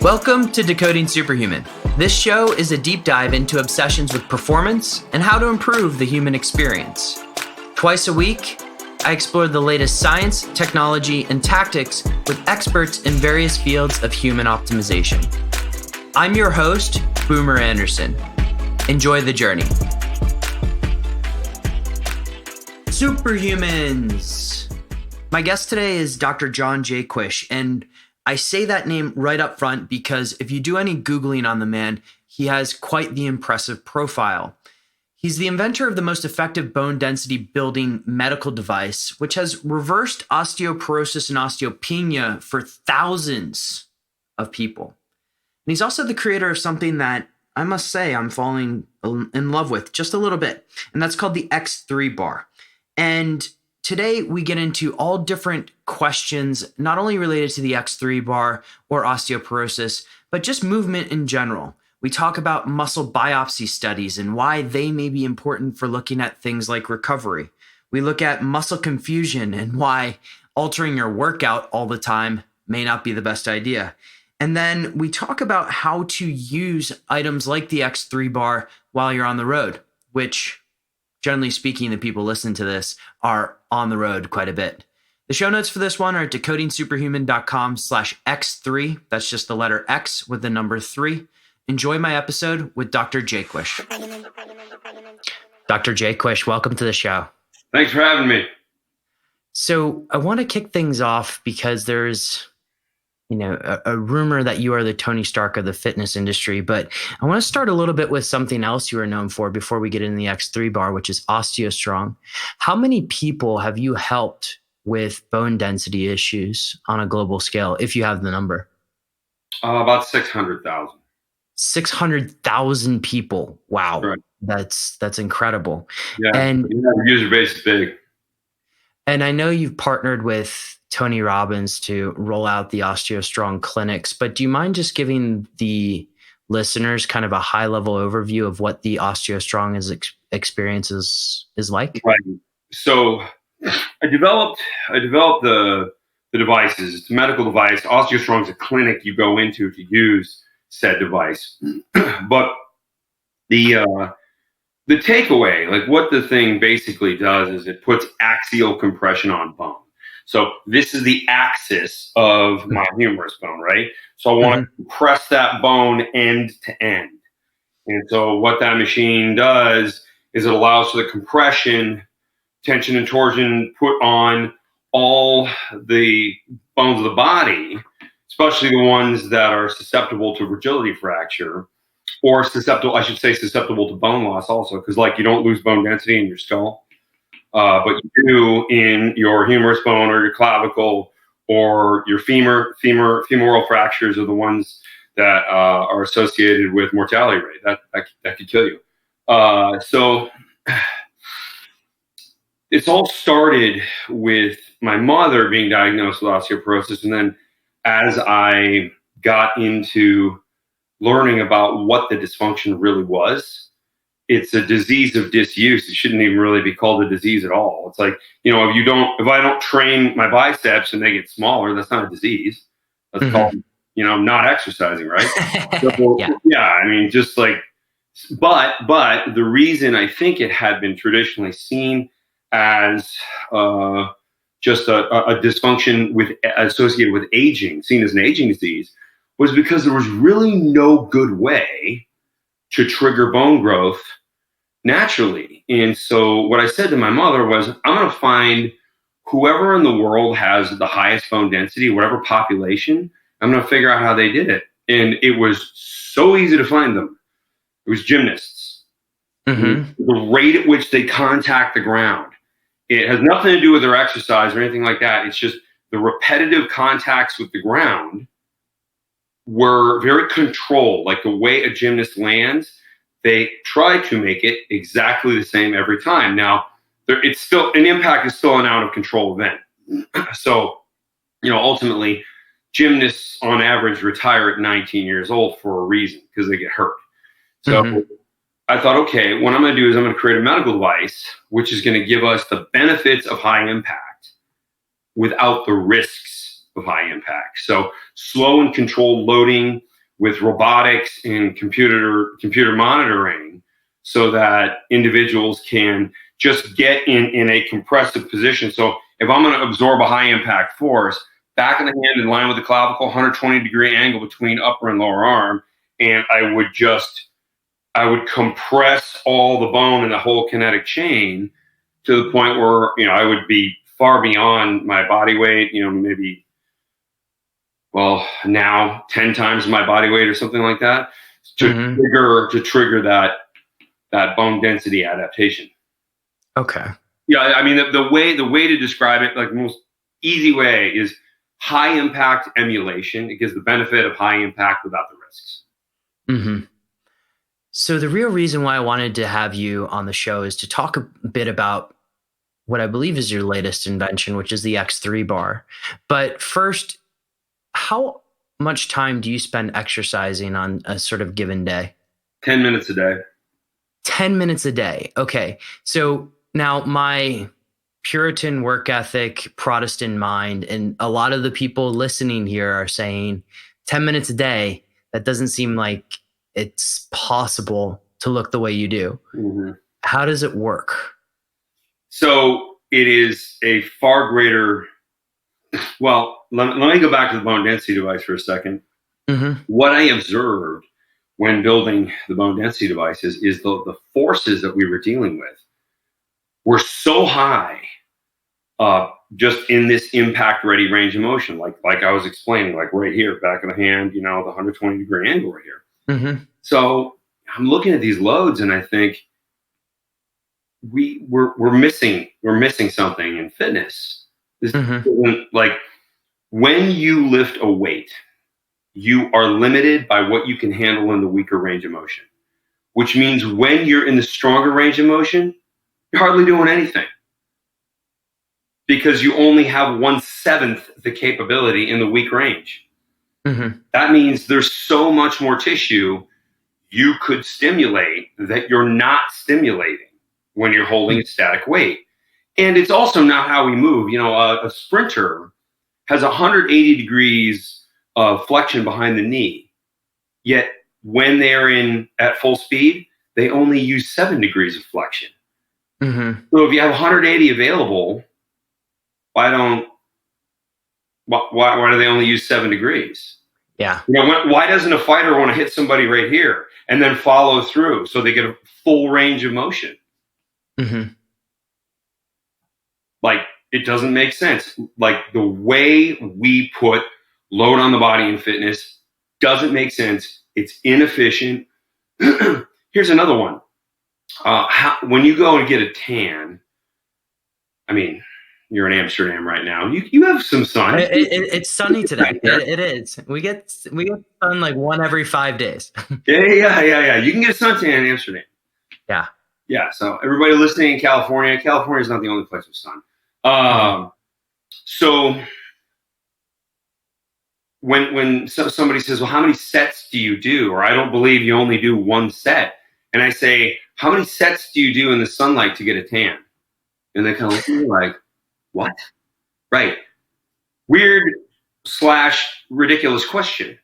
Welcome to Decoding Superhuman. This show is a deep dive into obsessions with performance and how to improve the human experience. Twice a week, I explore the latest science, technology, and tactics with experts in various fields of human optimization. I'm your host, Boomer Anderson. Enjoy the journey. Superhumans. My guest today is Dr. John Jaquish, and I say that name right up front because if you do any Googling on the man, he has quite the impressive profile. He's the inventor of the most effective bone density building medical device, which has reversed osteoporosis and osteopenia for thousands of people. And he's also the creator of something that I must say I'm falling in love with just a little bit, and that's called the X3 bar. And today we get into all different questions, not only related to the X3 bar or osteoporosis, but just movement in general. We talk about muscle biopsy studies and why they may be important for looking at things like recovery. We look at muscle confusion and why altering your workout all the time may not be the best idea. And then we talk about how to use items like the X3 bar while you're on the road, which generally speaking, the people listening to this are on the road quite a bit. The show notes for this one are at decodingsuperhuman.com/X3. That's just the letter X with the number 3. Enjoy my episode with Dr. Jaquish. Dr. Jaquish, welcome to the show. Thanks for having me. So I want to kick things off because there's a rumor that you are the Tony Stark of the fitness industry, but I want to start a little bit with something else you are known for before we get into the X3 bar, which is OsteoStrong. How many people have you helped with bone density issues on a global scale, if you have the number? About 600,000. 600,000 people. Wow. Right. That's incredible. Yeah. And the user base is big. And I know you've partnered with Tony Robbins to roll out the OsteoStrong clinics, but do you mind just giving the listeners kind of a high level overview of what the OsteoStrong experience is like? Right. So I developed the devices. It's a medical device. OsteoStrong is a clinic you go into to use said device. But the takeaway, like what the thing basically does is it puts axial compression on bone. So this is the axis of my humerus bone, right? So I want to compress that bone end to end. And so what that machine does is it allows for the compression, tension, and torsion put on all the bones of the body, especially the ones that are susceptible to rigidity fracture, or susceptible to bone loss also, because like you don't lose bone density in your skull. But you do in your humerus bone or your clavicle or your femoral fractures are the ones that are associated with mortality rate. That could kill you. So it's all started with my mother being diagnosed with osteoporosis. And then as I got into learning about what the dysfunction really was, it's a disease of disuse. It shouldn't even really be called a disease at all. It's like, if I don't train my biceps and they get smaller, that's not a disease. That's called, not exercising, right? So, yeah. I mean, just like, but the reason I think it had been traditionally seen as just a dysfunction associated with aging, seen as an aging disease, was because there was really no good way to trigger bone growth naturally. And so what I said to my mother was, I'm going to find whoever in the world has the highest bone density, whatever population, I'm going to figure out how they did it. And it was so easy to find them. It was gymnasts. Mm-hmm. The rate at which they contact the ground. It has nothing to do with their exercise or anything like that. It's just the repetitive contacts with the ground were very controlled, like the way a gymnast lands. They try to make it exactly the same every time. Now, it's still an impact is still an out of control event. So, ultimately, gymnasts on average retire at 19 years old for a reason because they get hurt. So I thought, okay, what I'm going to do is I'm going to create a medical device which is going to give us the benefits of high impact without the risks of high impact. So slow and controlled loading with robotics and computer monitoring, so that individuals can just get in a compressive position. So if I'm going to absorb a high impact force, back of the hand in line with the clavicle, 120-degree angle between upper and lower arm, and I would compress all the bone in the whole kinetic chain to the point where, I would be far beyond my body weight, maybe, now 10 times my body weight or something like that, to trigger that bone density adaptation. Okay. Yeah, I mean, the way to describe it, like the most easy way, is high impact emulation. It gives the benefit of high impact without the risks. Mm-hmm. So the real reason why I wanted to have you on the show is to talk a bit about what I believe is your latest invention, which is the X3 bar. But first, how much time do you spend exercising on a sort of given day? 10 minutes a day. 10 minutes a day. Okay. So now my Puritan work ethic, Protestant mind, and a lot of the people listening here are saying 10 minutes a day, that doesn't seem like it's possible to look the way you do. Mm-hmm. How does it work? So it is a far greater, well, let me go back to the bone density device for a second. Mm-hmm. What I observed when building the bone density devices is the forces that we were dealing with were so high, just in this impact ready range of motion, like I was explaining, like right here, back of the hand, the 120-degree angle right here. Mm-hmm. So I'm looking at these loads and I think we're missing something in fitness. This like when you lift a weight, you are limited by what you can handle in the weaker range of motion, which means when you're in the stronger range of motion, you're hardly doing anything, because you only have 1/7 the capability in the weak range. Mm-hmm. That means there's so much more tissue you could stimulate that you're not stimulating when you're holding a static weight. And it's also not how we move. A sprinter has 180 degrees of flexion behind the knee, yet when they're at full speed, they only use 7 degrees of flexion. Mm-hmm. So if you have 180 available, why do they only use 7 degrees? Yeah. Why doesn't a fighter want to hit somebody right here and then follow through so they get a full range of motion? Mm-hmm. Like, it doesn't make sense. Like, the way we put load on the body in fitness doesn't make sense. It's inefficient. Here's another one. When you go and get a tan, I mean, you're in Amsterdam right now. You have some sun. It's sunny today. It is. We get sun like one every 5 days. Yeah. You can get a suntan in Amsterdam. Yeah. Yeah. So everybody listening in California is not the only place with sun. So when somebody says, well, how many sets do you do? Or I don't believe you only do one set. And I say, how many sets do you do in the sunlight to get a tan? And they kind of look at me like, what? Right. Weird/ridiculous question.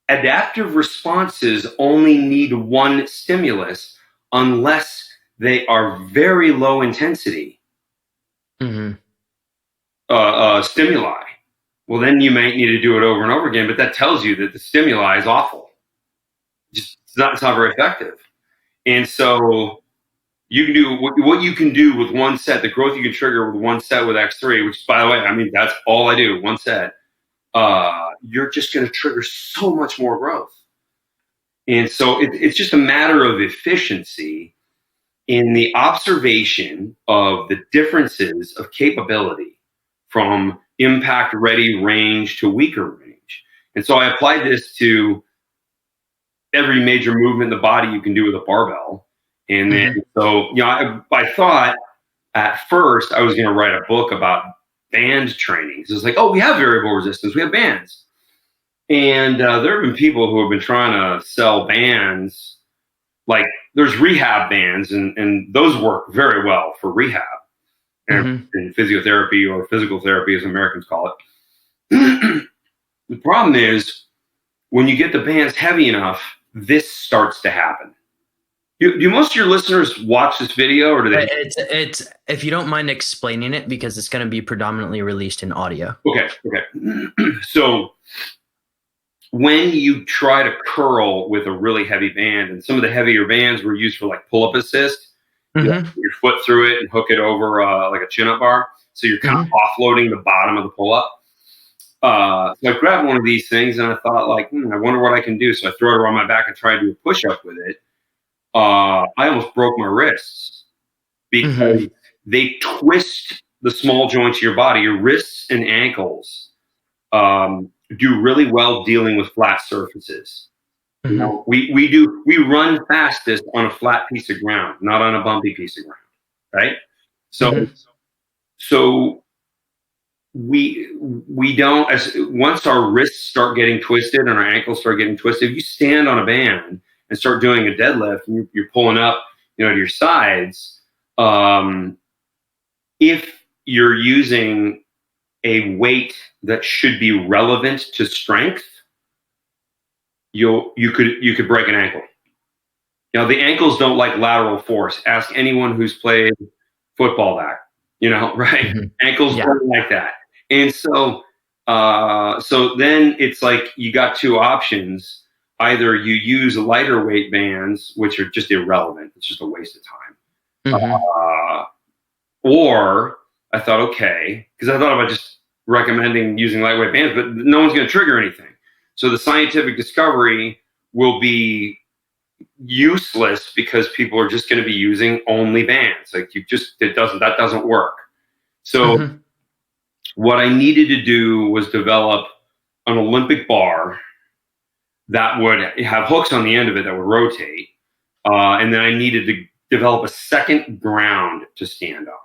Adaptive responses only need one stimulus unless they are very low intensity stimuli. Well, then you might need to do it over and over again, but that tells you that the stimuli is awful. It's not very effective. And so you can do what you can do with one set, the growth you can trigger with one set with X3, which, by the way, I mean, that's all I do, one set. You're just going to trigger so much more growth. And so it's just a matter of efficiency in the observation of the differences of capability from impact ready range to weaker range. And so I applied this to every major movement in the body you can do with a barbell. And then, I thought at first I was going to write a book about band training. So it's like, oh, we have variable resistance, we have bands. And there have been people who have been trying to sell bands. Like, there's rehab bands, and those work very well for rehab. in physiotherapy or physical therapy, as Americans call it. The problem is when you get the bands heavy enough, this starts to happen. Do most of your listeners watch this video, or do they? It's if you don't mind explaining it, because it's going to be predominantly released in audio. Okay. So when you try to curl with a really heavy band, and some of the heavier bands were used for like pull-up assist, you put your foot through it and hook it over like a chin-up bar, so you're kind of offloading the bottom of the pull-up. So I grabbed one of these things and I thought, like, I wonder what I can do. So I throw it around my back and try to do a push-up with it. I almost broke my wrists because they twist the small joints of your body. Your wrists and ankles do really well dealing with flat surfaces. You know, we run fastest on a flat piece of ground, not on a bumpy piece of ground, right? So we don't, once our wrists start getting twisted and our ankles start getting twisted, if you stand on a band and start doing a deadlift and you're pulling up, to your sides, if you're using a weight that should be relevant to strength, you could break an ankle. The ankles don't like lateral force. Ask anyone who's played football back, right? Ankles don't like that. And so then it's like you got two options. Either you use lighter weight bands, which are just irrelevant. It's just a waste of time. Or I thought, okay, because I thought about just recommending using lightweight bands, but no one's going to trigger anything. So the scientific discovery will be useless because people are just going to be using only bands. Like that doesn't work. So what I needed to do was develop an Olympic bar that would have hooks on the end of it that would rotate. And then I needed to develop a second ground to stand on.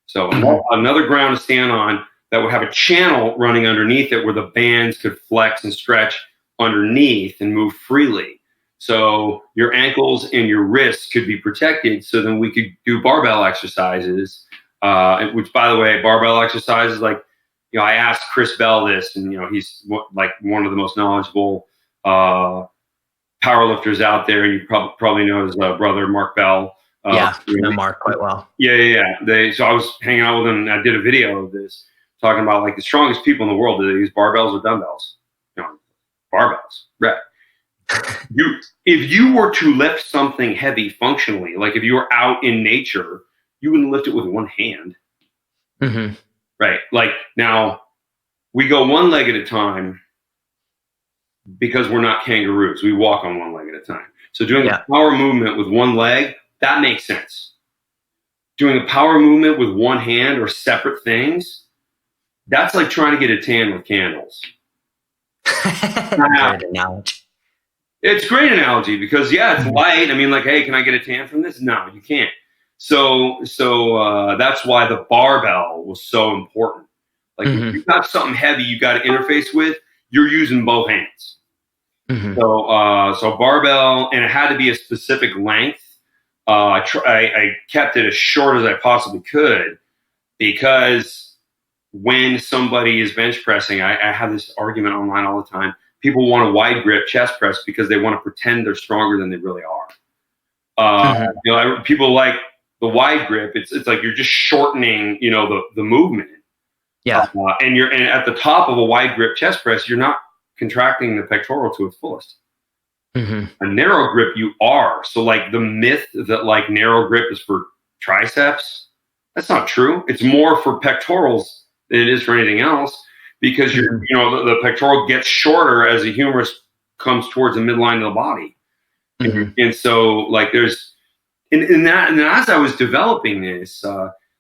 So another ground to stand on that would have a channel running underneath it where the bands could flex and stretch underneath and move freely. So your ankles and your wrists could be protected. So then we could do barbell exercises, which, by the way, barbell exercises, like, I asked Chris Bell this, and, he's like one of the most knowledgeable powerlifters out there. You probably know his brother, Mark Bell. I know Mark quite well. Yeah. So I was hanging out with him, and I did a video of this talking about, like, the strongest people in the world. Do they use barbells or dumbbells? Barbells, right? If you were to lift something heavy functionally, like if you were out in nature, you wouldn't lift it with one hand. Right? Like, now we go one leg at a time because we're not kangaroos. We walk on one leg at a time. So doing a power movement with one leg, that makes sense. Doing a power movement with one hand or separate things, that's like trying to get a tan with candles. Great analogy. It's a great analogy because, it's light. I mean, like, hey, can I get a tan from this? No, you can't. So that's why the barbell was so important. Like, if you've got something heavy you got to interface with, you're using both hands. So barbell, and it had to be a specific length. I kept it as short as I possibly could because when somebody is bench pressing, I have this argument online all the time. People want a wide grip chest press because they want to pretend they're stronger than they really are. People like the wide grip. It's like you're just shortening, the movement. Yeah. And at the top of a wide grip chest press, you're not contracting the pectoral to its fullest. A narrow grip, you are. So, like, the myth that, like, narrow grip is for triceps, that's not true. It's more for pectorals than it is for anything else, because the pectoral gets shorter as the humerus comes towards the midline of the body. And so, like, there's and as I was developing this,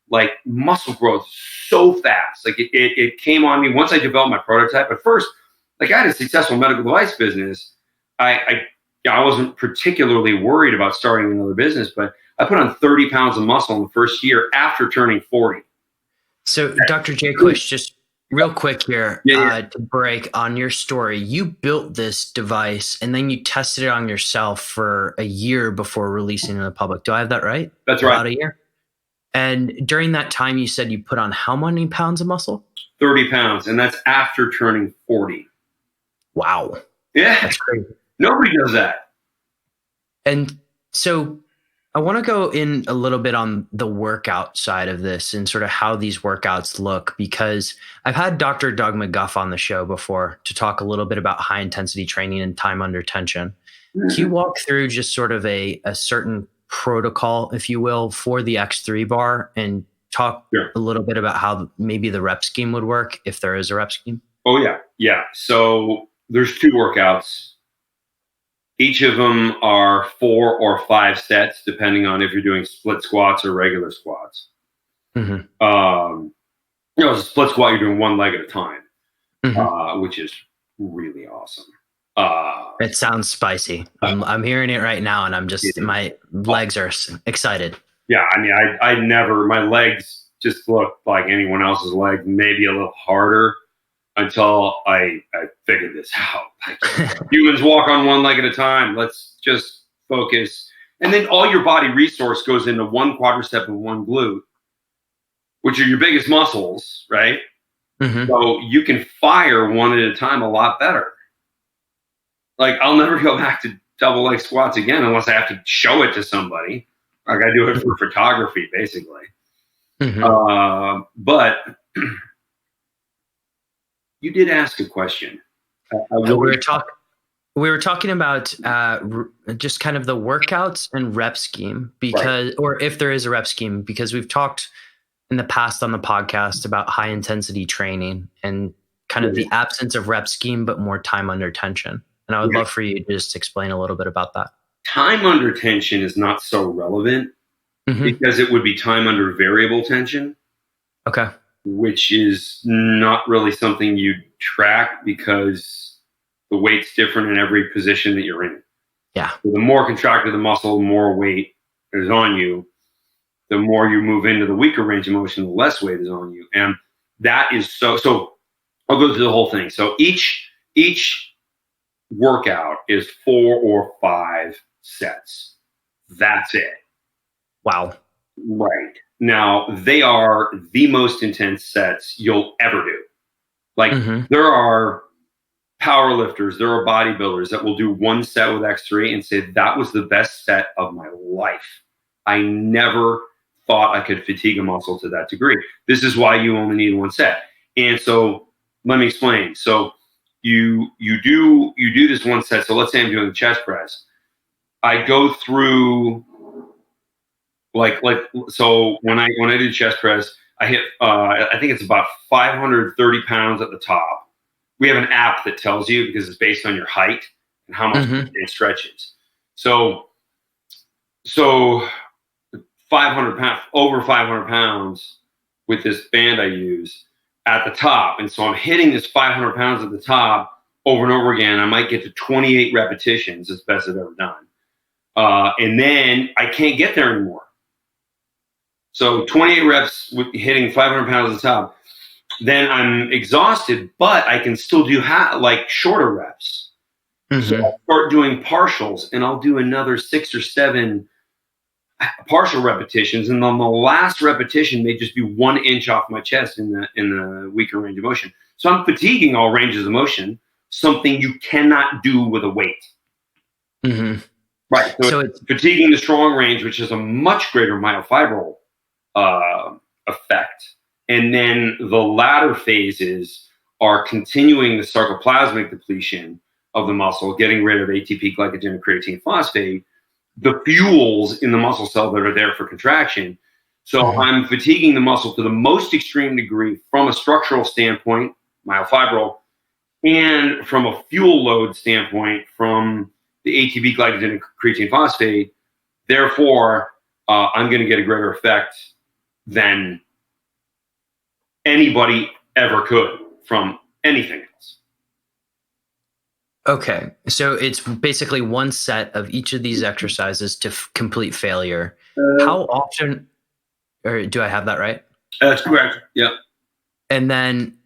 like, muscle growth so fast. Like, it came on me once I developed my prototype. At first, like, I had a successful medical device business. I wasn't particularly worried about starting another business, but I put on 30 pounds of muscle in the first year after turning 40. So, Dr. Jay Quish, just real quick here to break on your story. You built this device and then you tested it on yourself for a year before releasing it to the public. Do I have that right? That's right. About a year? And during that time, you said you put on how many pounds of muscle? 30 pounds. And that's after turning 40. Wow. Yeah. That's crazy. Nobody does that. And so I want to go in a little bit on the workout side of this and sort of how these workouts look, because I've had Dr. Doug McGuff on the show before to talk a little bit about high intensity training and time under tension. Mm-hmm. Can you walk through just sort of a certain protocol, if you will, for the X3 bar and talk a little bit about how maybe the rep scheme would work if there is a rep scheme? Oh, yeah. Yeah. So there's 2 workouts. Each of them are 4 or 5 sets, depending on if you're doing split squats or regular squats. Mm-hmm. As a split squat, you're doing one leg at a time, which is really awesome. It sounds spicy. I'm hearing it right now, and I'm just my legs are excited. Yeah, I mean, I never, my legs just look like anyone else's legs, maybe a little harder until I figured this out. Like, humans walk on one leg at a time. Let's just focus. And then all your body resource goes into one quadricep and one glute, which are your biggest muscles, right? Mm-hmm. So you can fire one at a time a lot better. Like, I'll never go back to double leg squats again unless I have to show it to somebody. Like, I do it for photography, basically. Mm-hmm. But you did ask a question. We were talking about just kind of the workouts and rep scheme, because, or if there is a rep scheme, because we've talked in the past on the podcast about high intensity training and kind of the absence of rep scheme, but more time under tension. And I would love for you to just explain a little bit about that. Time under tension is not so relevant because it would be time under variable tension. Okay. Which is not really something you track because the weight's different in every position that you're in. Yeah. So the more contracted the muscle, the more weight is on you. The more you move into the weaker range of motion, the less weight is on you. And that is so I'll go through the whole thing. So each workout is 4 or 5 sets. That's it. Wow. Right. Now, they are the most intense sets you'll ever do. Like, there are power lifters, there are bodybuilders that will do one set with X3 and say, that was the best set of my life. I never thought I could fatigue a muscle to that degree. This is why you only need one set. And so let me explain. So you do this one set. So let's say I'm doing the chest press. I go through so when I do chest press, I hit I think it's about 530 pounds at the top. We have an app that tells you because it's based on your height and how much it stretches. So 500 pounds, over 500 pounds with this band I use at the top. And so I'm hitting this 500 pounds at the top over and over again. I might get to 28 repetitions, as best I've ever done. And then I can't get there anymore. So 28 reps with hitting 500 pounds at the top. Then I'm exhausted, but I can still do shorter reps. So I'll start doing partials, and I'll do another 6 or 7 partial repetitions, and then the last repetition may just be 1 inch off my chest in the weaker range of motion. So I'm fatiguing all ranges of motion, something you cannot do with a weight. Right. So it's fatiguing the strong range, which has a much greater myofibril effect. And then the latter phases are continuing the sarcoplasmic depletion of the muscle, getting rid of ATP, glycogen, and creatine phosphate, the fuels in the muscle cell that are there for contraction. So I'm fatiguing the muscle to the most extreme degree from a structural standpoint, myofibril, and from a fuel load standpoint from the ATP, glycogen, and creatine phosphate. Therefore, I'm going to get a greater effect than anybody ever could from anything else. Okay. So it's basically one set of each of these exercises to complete failure. How often, or do I have that right? That's correct. Yeah. And then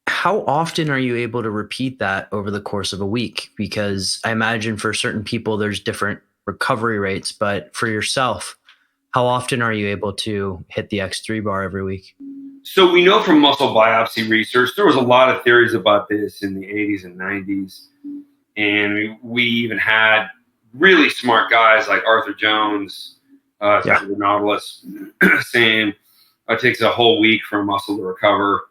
how often are you able to repeat that over the course of a week? Because I imagine for certain people, there's different recovery rates, but for yourself, How often are you able to hit the X3 bar every week? So we know from muscle biopsy research, there was a lot of theories about this in the 80s and 90s. And we even had really smart guys like Arthur Jones, the Nautilus, saying it takes a whole week for a muscle to recover.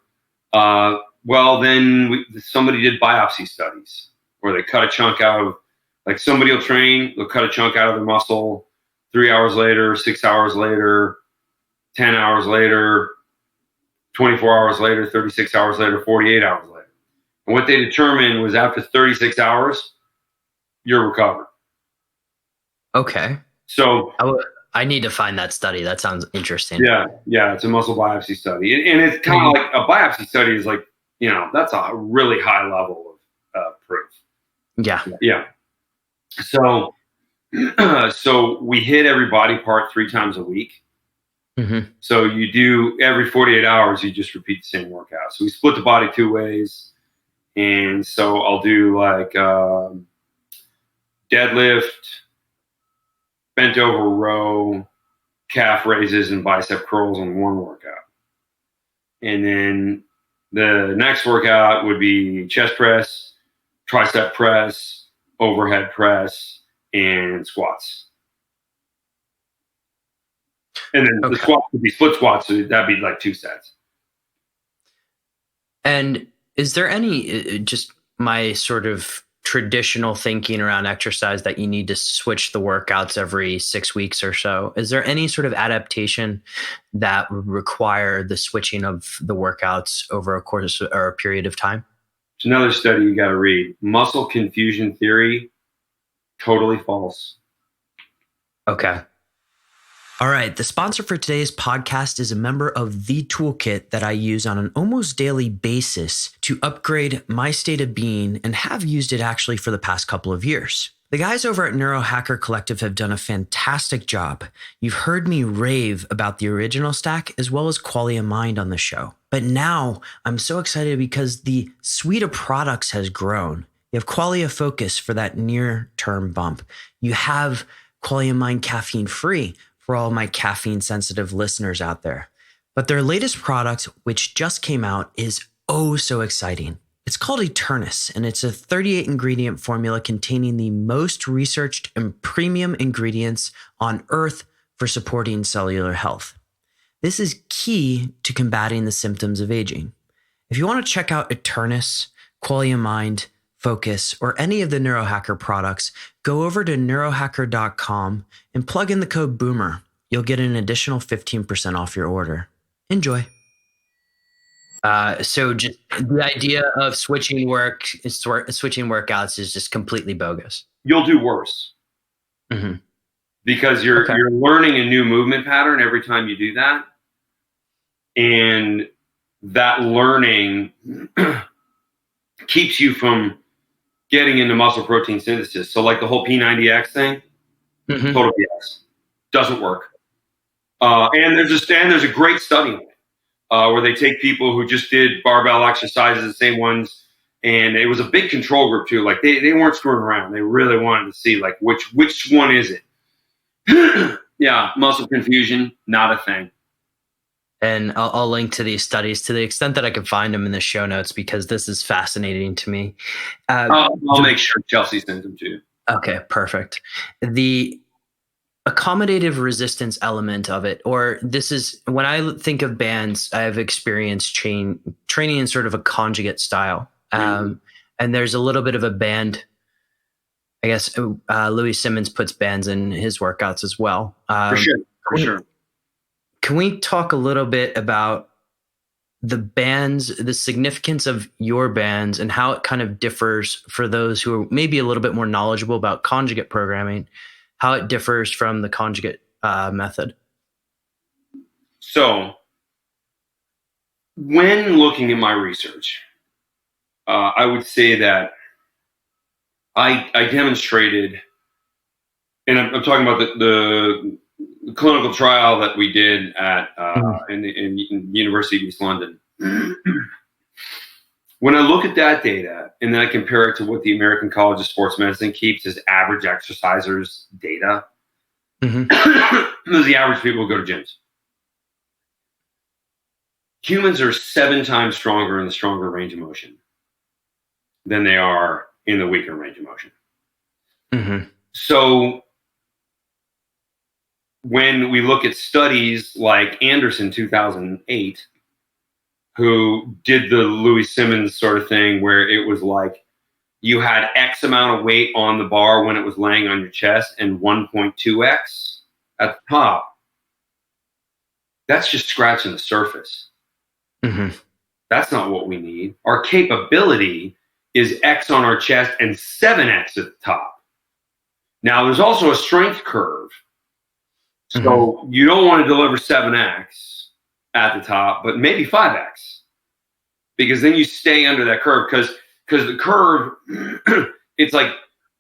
Well, then somebody did biopsy studies where they cut a chunk out of, like somebody will train, they'll cut a chunk out of the muscle 3 hours later, 6 hours later, 10 hours later, 24 hours later, 36 hours later, 48 hours later. And what they determined was after 36 hours, you're recovered. Okay. So I need to find that study. That sounds interesting. Yeah, it's a muscle biopsy study. And it's kind of like a biopsy study is like, that's a really high level of proof. Yeah. So we hit every body part 3 times a week. Mm-hmm. So you do every 48 hours, you just repeat the same workout. So we split the body 2 ways. And so I'll do like deadlift, bent over row, calf raises, and bicep curls in one workout. And then the next workout would be chest press, tricep press, overhead press, and squats. And then the squats would be split squats, so that'd be like 2 sets. And is there any, just my sort of traditional thinking around exercise that you need to switch the workouts every 6 weeks or so? Is there any sort of adaptation that would require the switching of the workouts over a course or a period of time? It's another study you got to read. Muscle confusion theory, totally false. Okay. All right. The sponsor for today's podcast is a member of the toolkit that I use on an almost daily basis to upgrade my state of being, and have used it actually for the past couple of years. The guys over at Neuro Hacker Collective have done a fantastic job. You've heard me rave about the original stack as well as Qualia Mind on the show. But now I'm so excited because the suite of products has grown. You have Qualia Focus for that near-term bump. You have Qualia Mind caffeine free for all my caffeine sensitive listeners out there. But their latest product, which just came out, is oh so exciting. It's called Eternus, and it's a 38 ingredient formula containing the most researched and premium ingredients on Earth for supporting cellular health. This is key to combating the symptoms of aging. If you want to check out Eternus, Qualia Mind, Focus, or any of the Neurohacker products, go over to neurohacker.com and plug in the code BOOMER. You'll get an additional 15% off your order. Enjoy. So just the idea of switching workouts is just completely bogus. You'll do worse. Mm-hmm. Because you're learning a new movement pattern every time you do that. And that learning keeps you from getting into muscle protein synthesis. So like the whole P90X thing, total BS. Doesn't work. And there's a great study on it, where they take people who just did barbell exercises, the same ones, and it was a big control group too. Like they weren't screwing around. They really wanted to see like which one is it. Yeah, muscle confusion, not a thing. And I'll link to these studies to the extent that I can find them in the show notes, because this is fascinating to me. I'll make sure Chelsea sends them to you. Okay, perfect. The accommodative resistance element of it, or this is when I think of bands, I have experienced training in sort of a conjugate style. And there's a little bit of a band, I guess. Louis Simmons puts bands in his workouts as well. For sure. Can we talk a little bit about the bands, the significance of your bands, and how it kind of differs for those who are maybe a little bit more knowledgeable about conjugate programming, how it differs from the conjugate method? So when looking at my research, I would say that I demonstrated, and I'm talking about the clinical trial that we did at in the University of East London. When I look at that data and then I compare it to what the American College of Sports Medicine keeps as average exercisers data, Those are the average people who go to gyms. Humans are 7 times stronger in the stronger range of motion than they are in the weaker range of motion. So when we look at studies like Anderson 2008, who did the Louis Simmons sort of thing where it was like you had X amount of weight on the bar when it was laying on your chest and 1.2X at the top, that's just scratching the surface. That's not what we need. Our capability is X on our chest and 7X at the top. Now, there's also a strength curve. So you don't want to deliver 7X at the top, but maybe 5X. Because then you stay under that curve. Because the curve, it's like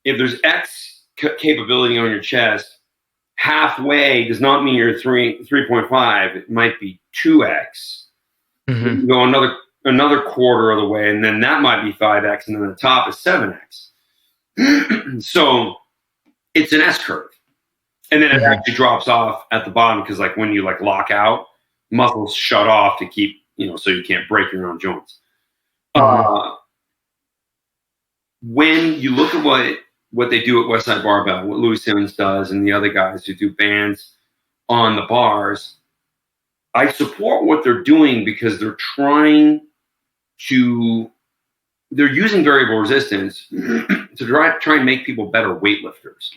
if there's X capability on your chest, halfway does not mean you're 3.5. It might be 2X. You go another quarter of the way, and then that might be 5X, and then the top is 7X. So it's an S curve. And then it actually drops off at the bottom because, like, when you like lock out, muscles shut off to keep, so you can't break your own joints. When you look at what they do at Westside Barbell, what Louis Simmons does, and the other guys who do bands on the bars, I support what they're doing because they're using variable resistance to try and make people better weightlifters.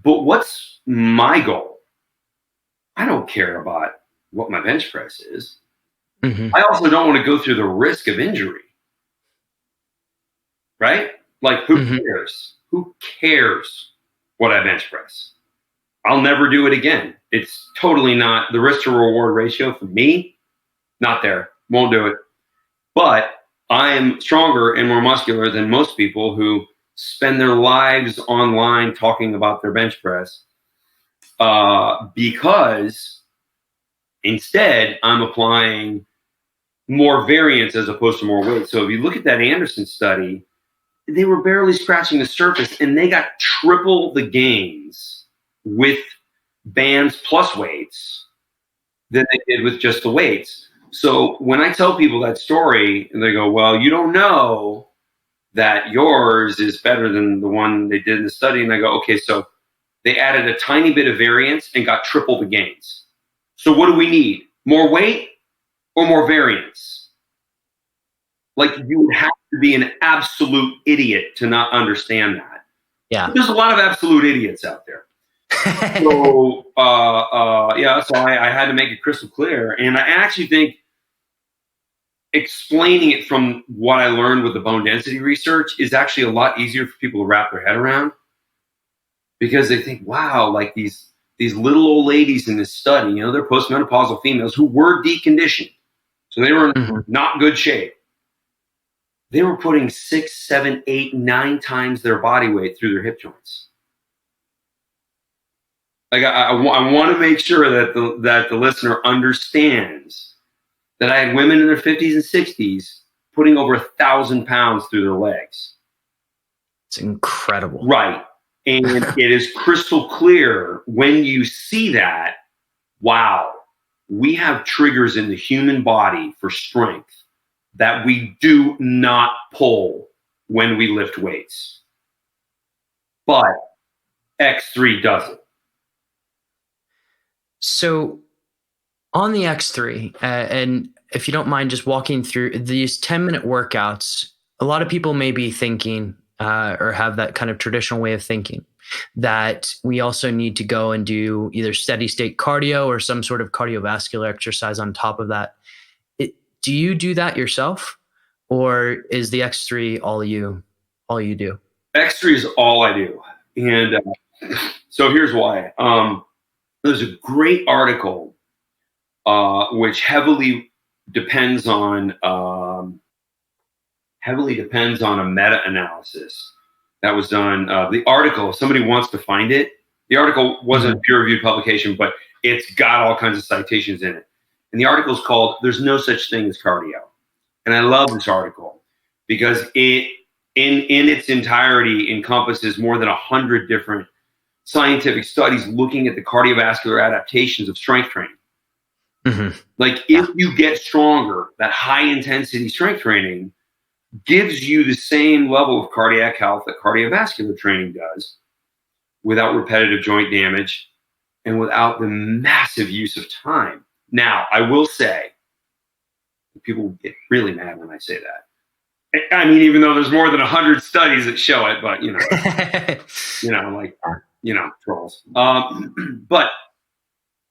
But what's my goal? I don't care about what my bench press is. I also don't want to go through the risk of injury. Right? Like, who cares? Who cares what I bench press? I'll never do it again. It's totally not the risk to reward ratio for me. Not there. Won't do it. But I'm stronger and more muscular than most people who spend their lives online talking about their bench press because instead I'm applying more variance as opposed to more weight. So if you look at that Anderson study, they were barely scratching the surface and they got triple the gains with bands plus weights than they did with just the weights. So when I tell people that story and they go, well, you don't know that yours is better than the one they did in the study. And I go, okay, so they added a tiny bit of variance and got triple the gains. So what do we need? More weight or more variance? Like, you would have to be an absolute idiot to not understand that. Yeah. But there's a lot of absolute idiots out there. So, so I had to make it crystal clear. And I actually think explaining it from what I learned with the bone density research is actually a lot easier for people to wrap their head around, because they think, wow, like these little old ladies in this study, they're postmenopausal females who were deconditioned. So they were in not good shape. They were putting 6, 7, 8, 9 times their body weight through their hip joints. Like, I want to make sure that the listener understands that I had women in their 50s and 60s putting over 1,000 pounds through their legs. It's incredible. Right. And it is crystal clear when you see that, wow, we have triggers in the human body for strength that we do not pull when we lift weights. But X3 does it. So on the X3, and if you don't mind just walking through these 10-minute workouts, a lot of people may be thinking or have that kind of traditional way of thinking that we also need to go and do either steady state cardio or some sort of cardiovascular exercise on top of that. Do you do that yourself, or is the X3 all you do? X3 is all I do. And so here's why. There's a great article which heavily depends on a meta-analysis that was done. The article, if somebody wants to find it, the article wasn't a peer-reviewed publication, but it's got all kinds of citations in it. And the article is called "There's No Such Thing as Cardio." And I love this article because it, in its entirety, encompasses more than 100 different scientific studies looking at the cardiovascular adaptations of strength training. Mm-hmm. Like if you get stronger, that high intensity strength training gives you the same level of cardiac health that cardiovascular training does without repetitive joint damage and without the massive use of time. Now, I will say, people get really mad when I say that. I mean, even though there's more than 100 studies that show it, but trolls. But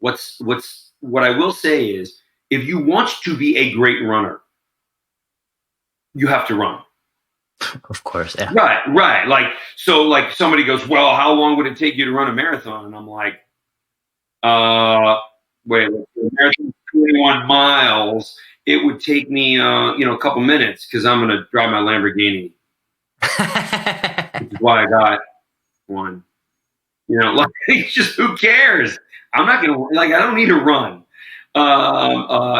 what I will say is, if you want to be a great runner, you have to run. Of course, yeah. Right. Like somebody goes, well, how long would it take you to run a marathon? And I'm like, wait, a marathon 21 miles. It would take me, a couple minutes because I'm going to drive my Lamborghini. Which is why I got one. It's just, who cares? I'm not going to, I don't need to run.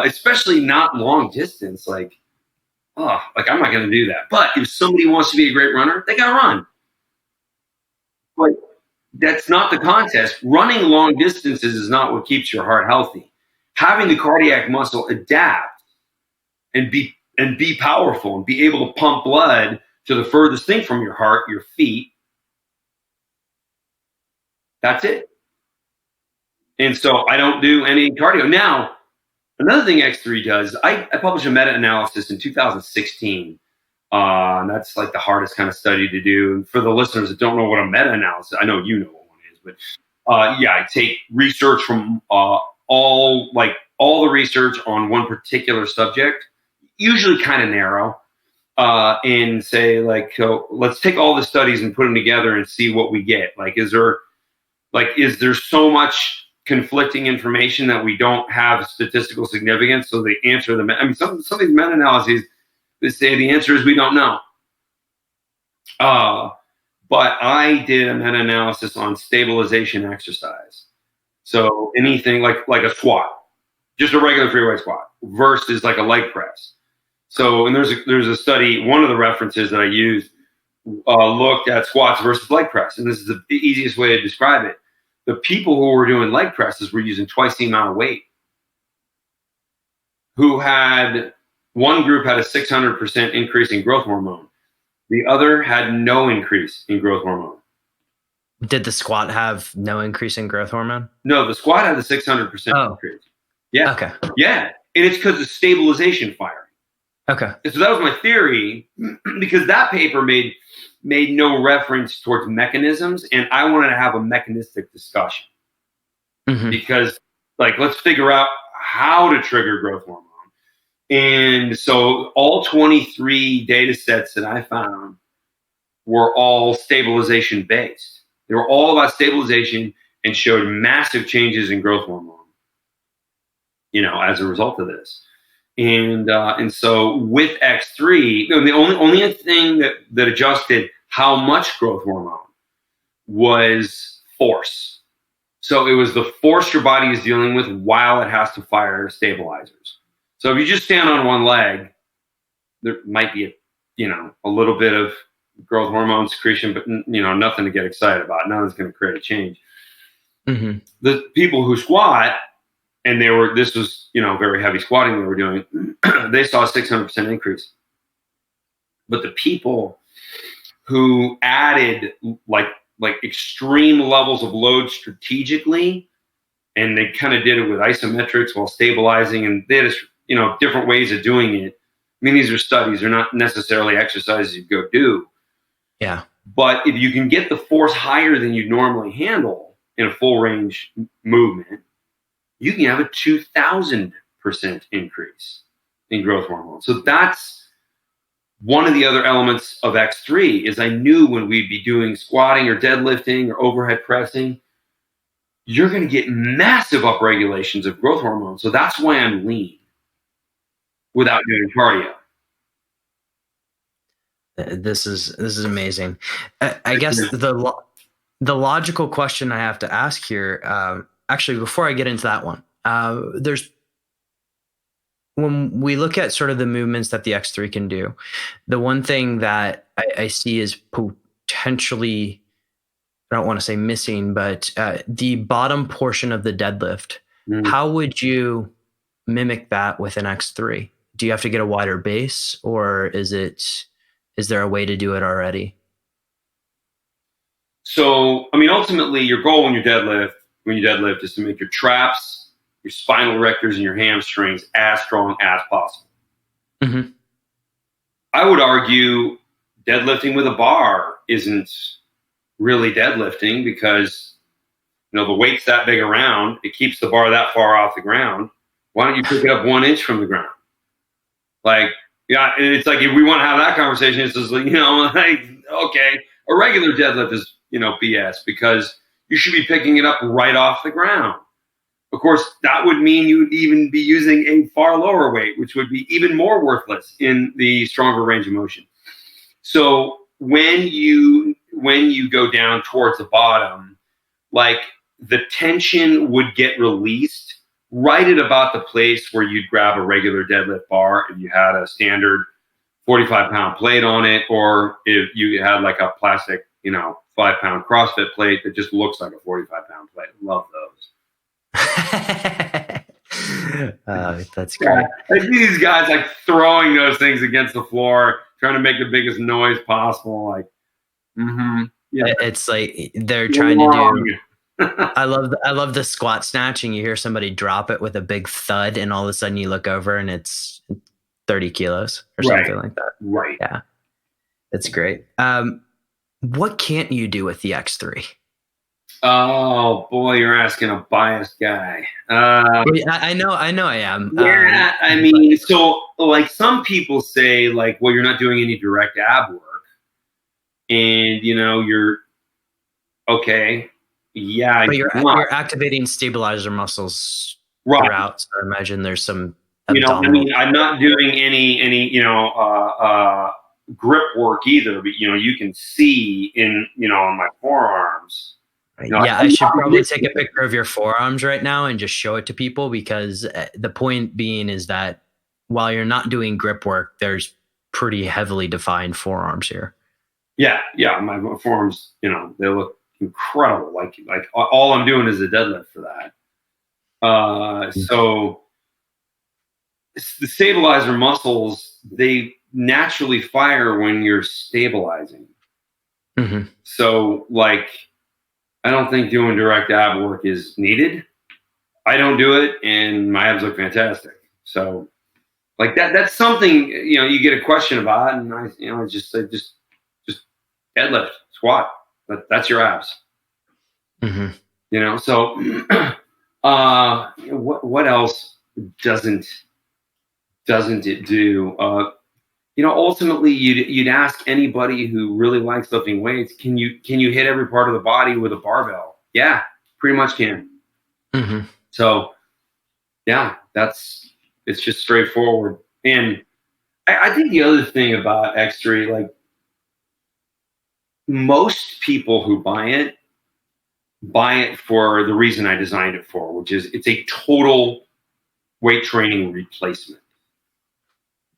Especially not long distance. I'm not going to do that. But if somebody wants to be a great runner, they got to run. But that's not the contest. Running long distances is not what keeps your heart healthy. Having the cardiac muscle adapt and be powerful and be able to pump blood to the furthest thing from your heart, your feet. That's it. And so I don't do any cardio. Now, another thing X3 does, I published a meta-analysis in 2016. And that's like the hardest kind of study to do. And for the listeners that don't know what a meta-analysis, I know you know what one is, but I take research from all the research on one particular subject, usually kind of narrow, and say let's take all the studies and put them together and see what we get. Is there so much conflicting information that we don't have statistical significance? So the answer some of these meta-analyses, they say the answer is we don't know. But I did a meta-analysis on stabilization exercise. So anything like a squat, just a regular free weight squat versus like a leg press. So, and there's a study, one of the references that I used looked at squats versus leg press. And this is the easiest way to describe it. The people who were doing leg presses were using twice the amount of weight. One group had a 600% increase in growth hormone. The other had no increase in growth hormone. Did the squat have no increase in growth hormone? No, the squat had a 600% increase. Yeah. Okay. Yeah. And it's because of stabilization firing. Okay. So that was my theory, because that paper made no reference towards mechanisms, and I wanted to have a mechanistic discussion. Mm-hmm. Because let's figure out how to trigger growth hormone. And so all 23 data sets that I found were all stabilization based. They were all about stabilization and showed massive changes in growth hormone, as a result of this. And so with X3, the only thing that adjusted how much growth hormone was force. So it was the force your body is dealing with while it has to fire stabilizers. So if you just stand on one leg, there might be a little bit of growth hormone secretion, but nothing to get excited about. Nothing's going to create a change. Mm-hmm. The people who squat, and this was very heavy squatting they were doing, they saw a 600% increase. But the people who added like extreme levels of load strategically, and they kind of did it with isometrics while stabilizing, and they had different ways of doing it. I mean, these are studies; they're not necessarily exercises you go do. Yeah. But if you can get the force higher than you normally handle in a full range movement, you can have a 2,000% increase in growth hormone. So that's one of the other elements of X3 is I knew when we'd be doing squatting or deadlifting or overhead pressing, you're going to get massive upregulations of growth hormone. So that's why I'm lean without doing cardio. This is amazing. I guess the logical question I have to ask here, actually, before I get into that one, when we look at sort of the movements that the X3 can do, the one thing that I see is potentially I don't want to say missing, but the bottom portion of the deadlift. Mm. How would you mimic that with an X3? Do you have to get a wider base, or is there a way to do it already? So, I mean, ultimately, your goal when you deadlift is to make your traps, your spinal erectors, and your hamstrings as strong as possible. Mm-hmm. I would argue deadlifting with a bar isn't really deadlifting because the weight's that big around. It keeps the bar that far off the ground. Why don't you pick it up 1 inch from the ground? Like, yeah, it's like if we want to have that conversation, it's just like, like, okay, a regular deadlift is, BS because you should be picking it up right off the ground. Of course, that would mean you would even be using a far lower weight, which would be even more worthless in the stronger range of motion. So when you go down towards the bottom, like the tension would get released right at about the place where you'd grab a regular deadlift bar if you had a standard 45-pound plate on it, or if you had like a plastic, 5-pound CrossFit plate that just looks like a 45-pound plate. Love those. That's great. I see these guys like throwing those things against the floor, trying to make the biggest noise possible. Like, It's like they're trying to do. I love the squat snatch, and you hear somebody drop it with a big thud, and all of a sudden you look over and it's 30 kilos or something like that. Right. Yeah, it's great. What can't you do with the X3? Oh boy, you're asking a biased guy. I know I am. Yeah, I mean, so like some people say, like, well, you're not doing any direct ab work, and you're okay. Yeah, but you're activating stabilizer muscles throughout. So I imagine there's some. I mean, I'm not doing any grip work either, but you can see on my forearms. I should probably take a picture of your forearms right now and just show it to people, because the point being is that while you're not doing grip work, there's pretty heavily defined forearms here. Yeah, my forearms, they look incredible. Like all I'm doing is a deadlift for that. So the stabilizer muscles, they naturally fire when you're stabilizing. Mm-hmm. So like, I don't think doing direct ab work is needed. I don't do it, and my abs look fantastic. So like that's something, you get a question about, and I just say, just deadlift, squat. That's your abs. Mm-hmm. So what else doesn't it do? Ultimately, you'd ask anybody who really likes lifting weights, can you hit every part of the body with a barbell? Yeah, pretty much can. Mm-hmm. So yeah, it's just straightforward. And I think the other thing about X3, like most people who buy it for the reason I designed it for, which is it's a total weight training replacement.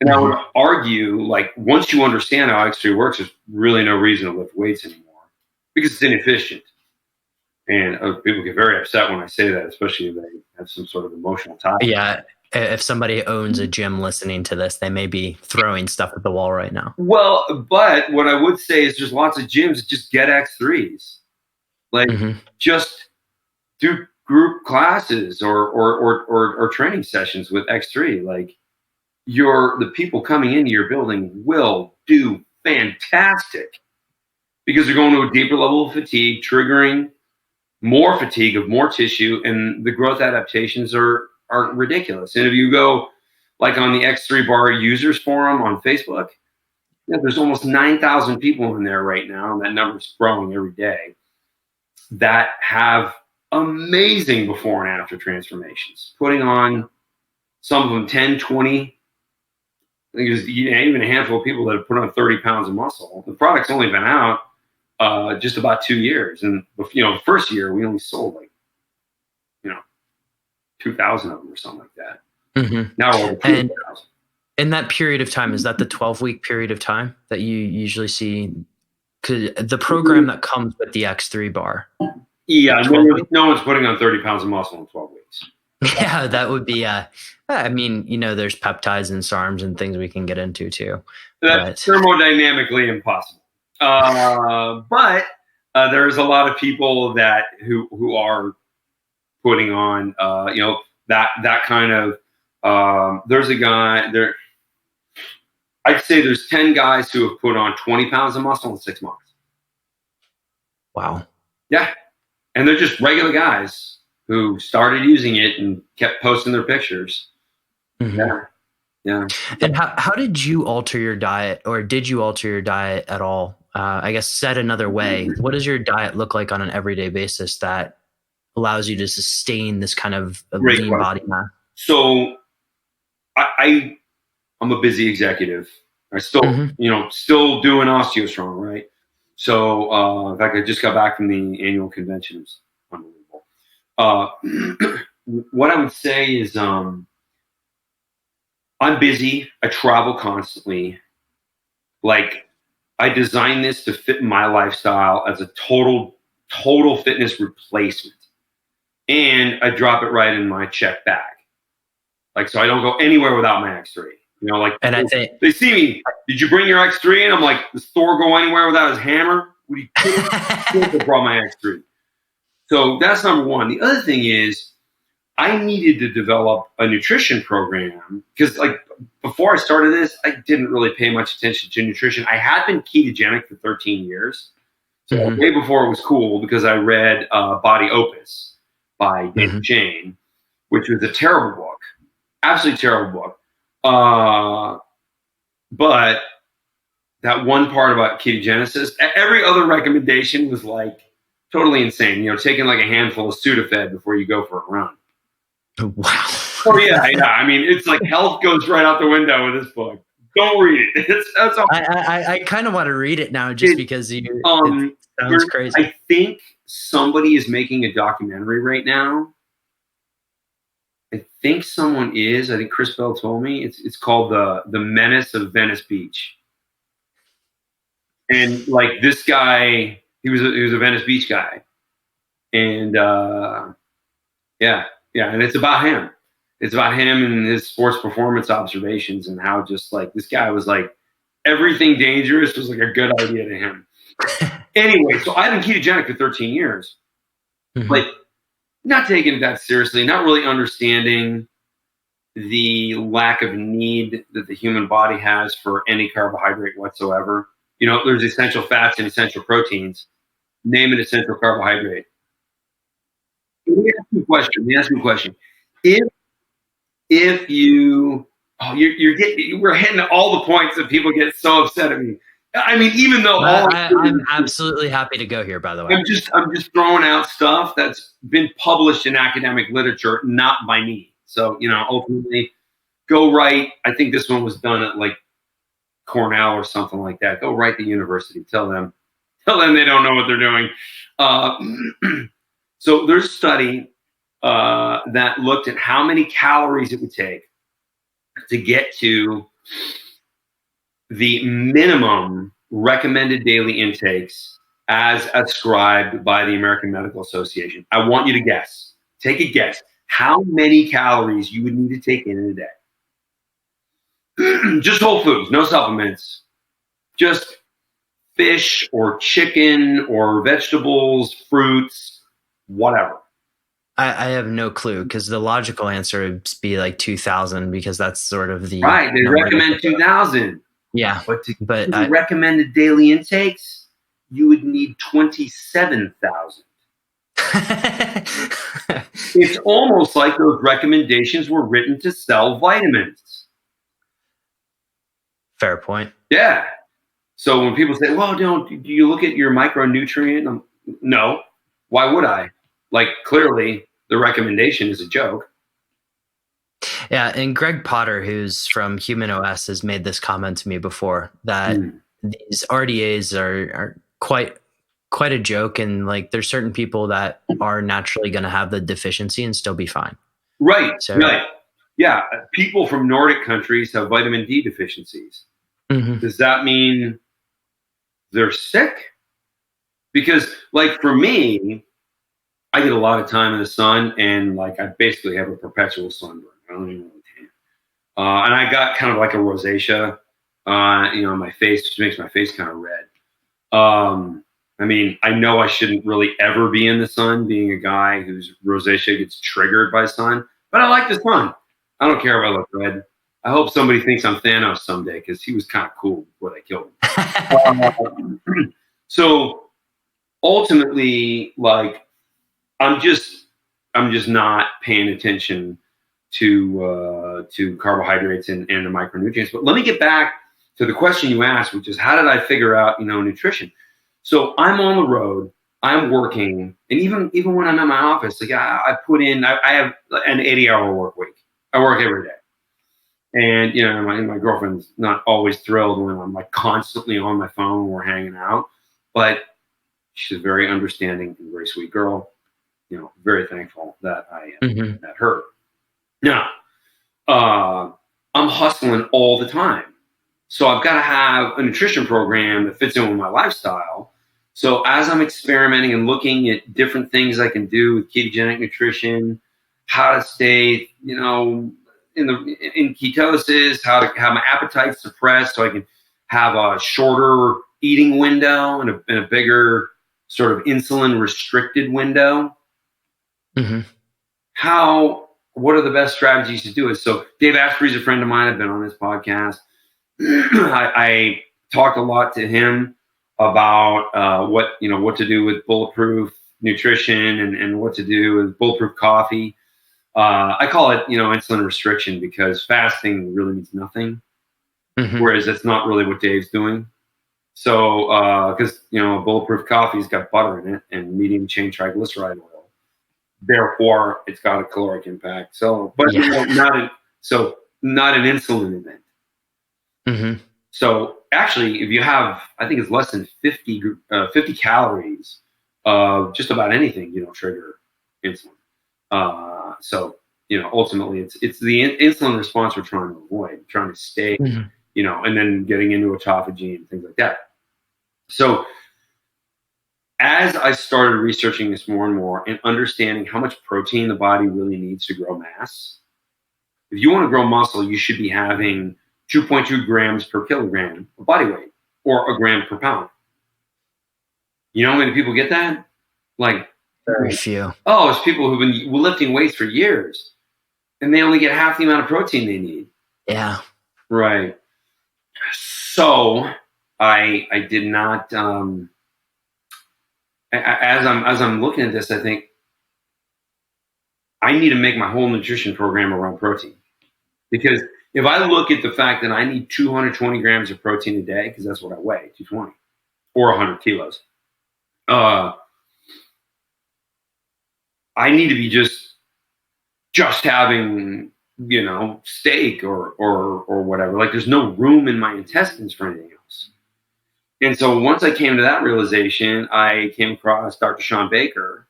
And I would argue, like, once you understand how X3 works, there's really no reason to lift weights anymore because it's inefficient. And people get very upset when I say that, especially if they have some sort of emotional tie. Yeah. If somebody owns a gym listening to this, they may be throwing stuff at the wall right now. Well, but what I would say is there's lots of gyms that just get X3s. Like, just do group classes or training sessions with X3. Like, the people coming into your building will do fantastic because they're going to a deeper level of fatigue, triggering more fatigue of more tissue, and the growth adaptations are ridiculous. And if you go like on the X3 bar users forum on Facebook, there's almost 9,000 people in there right now, and that number's growing every day, that have amazing before and after transformations, putting on some of them 10, 20. I think there's even a handful of people that have put on 30 pounds of muscle. The product's only been out just about 2 years. And, the first year we only sold like, 2,000 of them or something like that. Mm-hmm. Now we're over 2,000. In that period of time, is that the 12-week period of time that you usually see The program that comes with the X3 bar. Yeah, no one's putting on 30 pounds of muscle in 12 weeks. Yeah, that would be, I mean, there's peptides and SARMs and things we can get into too. That's thermodynamically impossible. But there's a lot of people who are putting on, that kind of, there's a guy there. I'd say there's 10 guys who have put on 20 pounds of muscle in 6 months. Wow. Yeah. And they're just regular guys who started using it and kept posting their pictures. Mm-hmm. Yeah. Yeah. And how did you alter your diet, or did you alter your diet at all? I guess said another way, what does your diet look like on an everyday basis that allows you to sustain this kind of lean body mass? So I'm a busy executive. I still, still doing OsteoStrong, right? So, in fact, I just got back from the annual convention. It was unbelievable. What I would say is, I'm busy. I travel constantly. Like, I designed this to fit my lifestyle as a total fitness replacement. And I drop it right in my check bag. Like, so I don't go anywhere without my X3. And I think they see me. Did you bring your X3? And I'm like, does Thor go anywhere without his hammer? Would he have brought my X3? So that's number one. The other thing is, I needed to develop a nutrition program because, like, before I started this, I didn't really pay much attention to nutrition. I had been ketogenic for 13 years, so way before it was cool, because I read Body Opus by David Jane, which was a terrible book, absolutely terrible book. But that one part about ketogenesis, every other recommendation was like totally insane. Taking like a handful of Sudafed before you go for a run. Wow. Oh yeah. I mean, it's like health goes right out the window with this book. Don't read it. That's all. I kind of want to read it now just because it sounds crazy. I think somebody is making a documentary right now. I think someone is. I think Chris Bell told me it's called the Menace of Venice Beach. And like this guy, he was a Venice Beach guy, and and it's about him. It's about him and his sports performance observations and how just like this guy was like everything dangerous was like a good idea to him. Anyway, so I've been ketogenic for 13 years, like not taking it that seriously, not really understanding the lack of need that the human body has for any carbohydrate whatsoever. There's essential fats and essential proteins. Name an essential carbohydrate. Let me ask you a question. If you, we're hitting all the points that people get so upset at me. I mean, even though I'm absolutely happy to go here, by the way. I'm just throwing out stuff that's been published in academic literature, not by me. So, ultimately, go write. I think this one was done at like Cornell or something like that. Go write the university. Tell them they don't know what they're doing. So there's a study that looked at how many calories it would take to get to the minimum recommended daily intakes as ascribed by the American Medical Association. I want you to guess. Take a guess. How many calories you would need to take in a day? Just whole foods, no supplements. Just fish or chicken or vegetables, fruits, whatever. I have no clue, because the logical answer would be like 2,000, because that's sort of the right. They recommend 2,000. Yeah, but the recommended daily intakes, you would need 27,000. It's almost like those recommendations were written to sell vitamins. Fair point. Yeah. So when people say, "Well, do you look at your micronutrient?" No. Why would I? Like, clearly, the recommendation is a joke. Yeah, and Greg Potter, who's from Human OS, has made this comment to me before that these RDAs are quite a joke, and like there's certain people that are naturally going to have the deficiency and still be fine. Right. Right. Yeah. People from Nordic countries have vitamin D deficiencies. Does that mean they're sick. Because like for me, I get a lot of time in the sun, and like I basically have a perpetual sunburn. I don't even really tan. And I got kind of like a rosacea, on my face, which makes my face kind of red. I mean, I know I shouldn't really ever be in the sun, being a guy whose rosacea gets triggered by sun, but I like the sun. I don't care if I look red. I hope somebody thinks I'm Thanos someday, because he was kind of cool before they killed him. So ultimately, like, I'm just not paying attention to carbohydrates and the micronutrients. But let me get back to the question you asked, which is how did I figure out nutrition? So I'm on the road, I'm working, and even when I'm at my office, like I put in, I have an 80-hour work week. I work every day, and my girlfriend's not always thrilled when I'm like constantly on my phone when we're hanging out, but she's a very understanding and very sweet girl. Very thankful that I met her. Now, I'm hustling all the time. So I've got to have a nutrition program that fits in with my lifestyle. So as I'm experimenting and looking at different things I can do with ketogenic nutrition, how to stay, in ketosis, how to have my appetite suppressed so I can have a shorter eating window and a bigger sort of insulin restricted window. What are the best strategies to do it? So Dave Asprey's a friend of mine. I've been on this podcast. I talked a lot to him about what to do with bulletproof nutrition and what to do with bulletproof coffee. I call it insulin restriction, because fasting really means nothing, whereas that's not really what Dave's doing. So because bulletproof coffee's got butter in it and medium chain triglyceride oil. Therefore, it's got a caloric impact. So, but not an insulin event. So, actually, if you have, I think it's less than 50 calories of just about anything, trigger insulin. So, ultimately, it's the insulin response we're trying to avoid, trying to stay, and then getting into autophagy and things like that. So, as I started researching this more and more and understanding how much protein the body really needs to grow mass, if you want to grow muscle, you should be having 2.2 grams per kilogram of body weight, or a gram per pound. You know how many people get that? Like, very few. Oh, there's people who've been lifting weights for years, and they only get half the amount of protein they need. Yeah. Right. So I did not. As I'm looking at this, I think I need to make my whole nutrition program around protein, because if I look at the fact that I need 220 grams of protein a day, because that's what I weigh, 220 or 100 kilos, I need to be just having steak or whatever. Like, there's no room in my intestines for anything else. And so once I came to that realization, I came across Dr. Sean Baker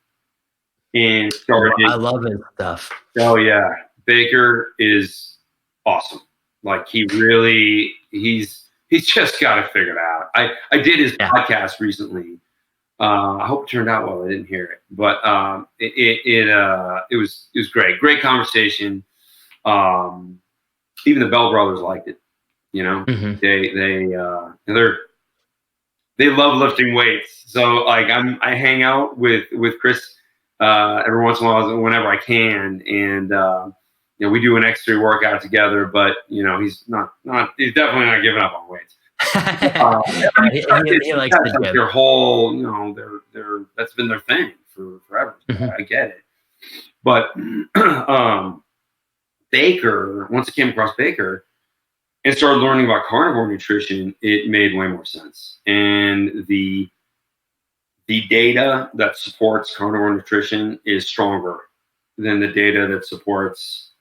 and started. I love his stuff. Oh yeah, Baker is awesome. Like, he's just got it figured out. I did his podcast recently. I hope it turned out well. I didn't hear it, but it was great conversation. Even the Bell brothers liked it. They love lifting weights. So like I hang out with Chris every once in a while, whenever I can, and we do an X3 workout together. But he's definitely not giving up on weights. He likes to do their whole, that's been their thing for forever. I get it, but Baker. Once I came across Baker and started learning about carnivore nutrition, it made way more sense. And the data that supports carnivore nutrition is stronger than the data that supports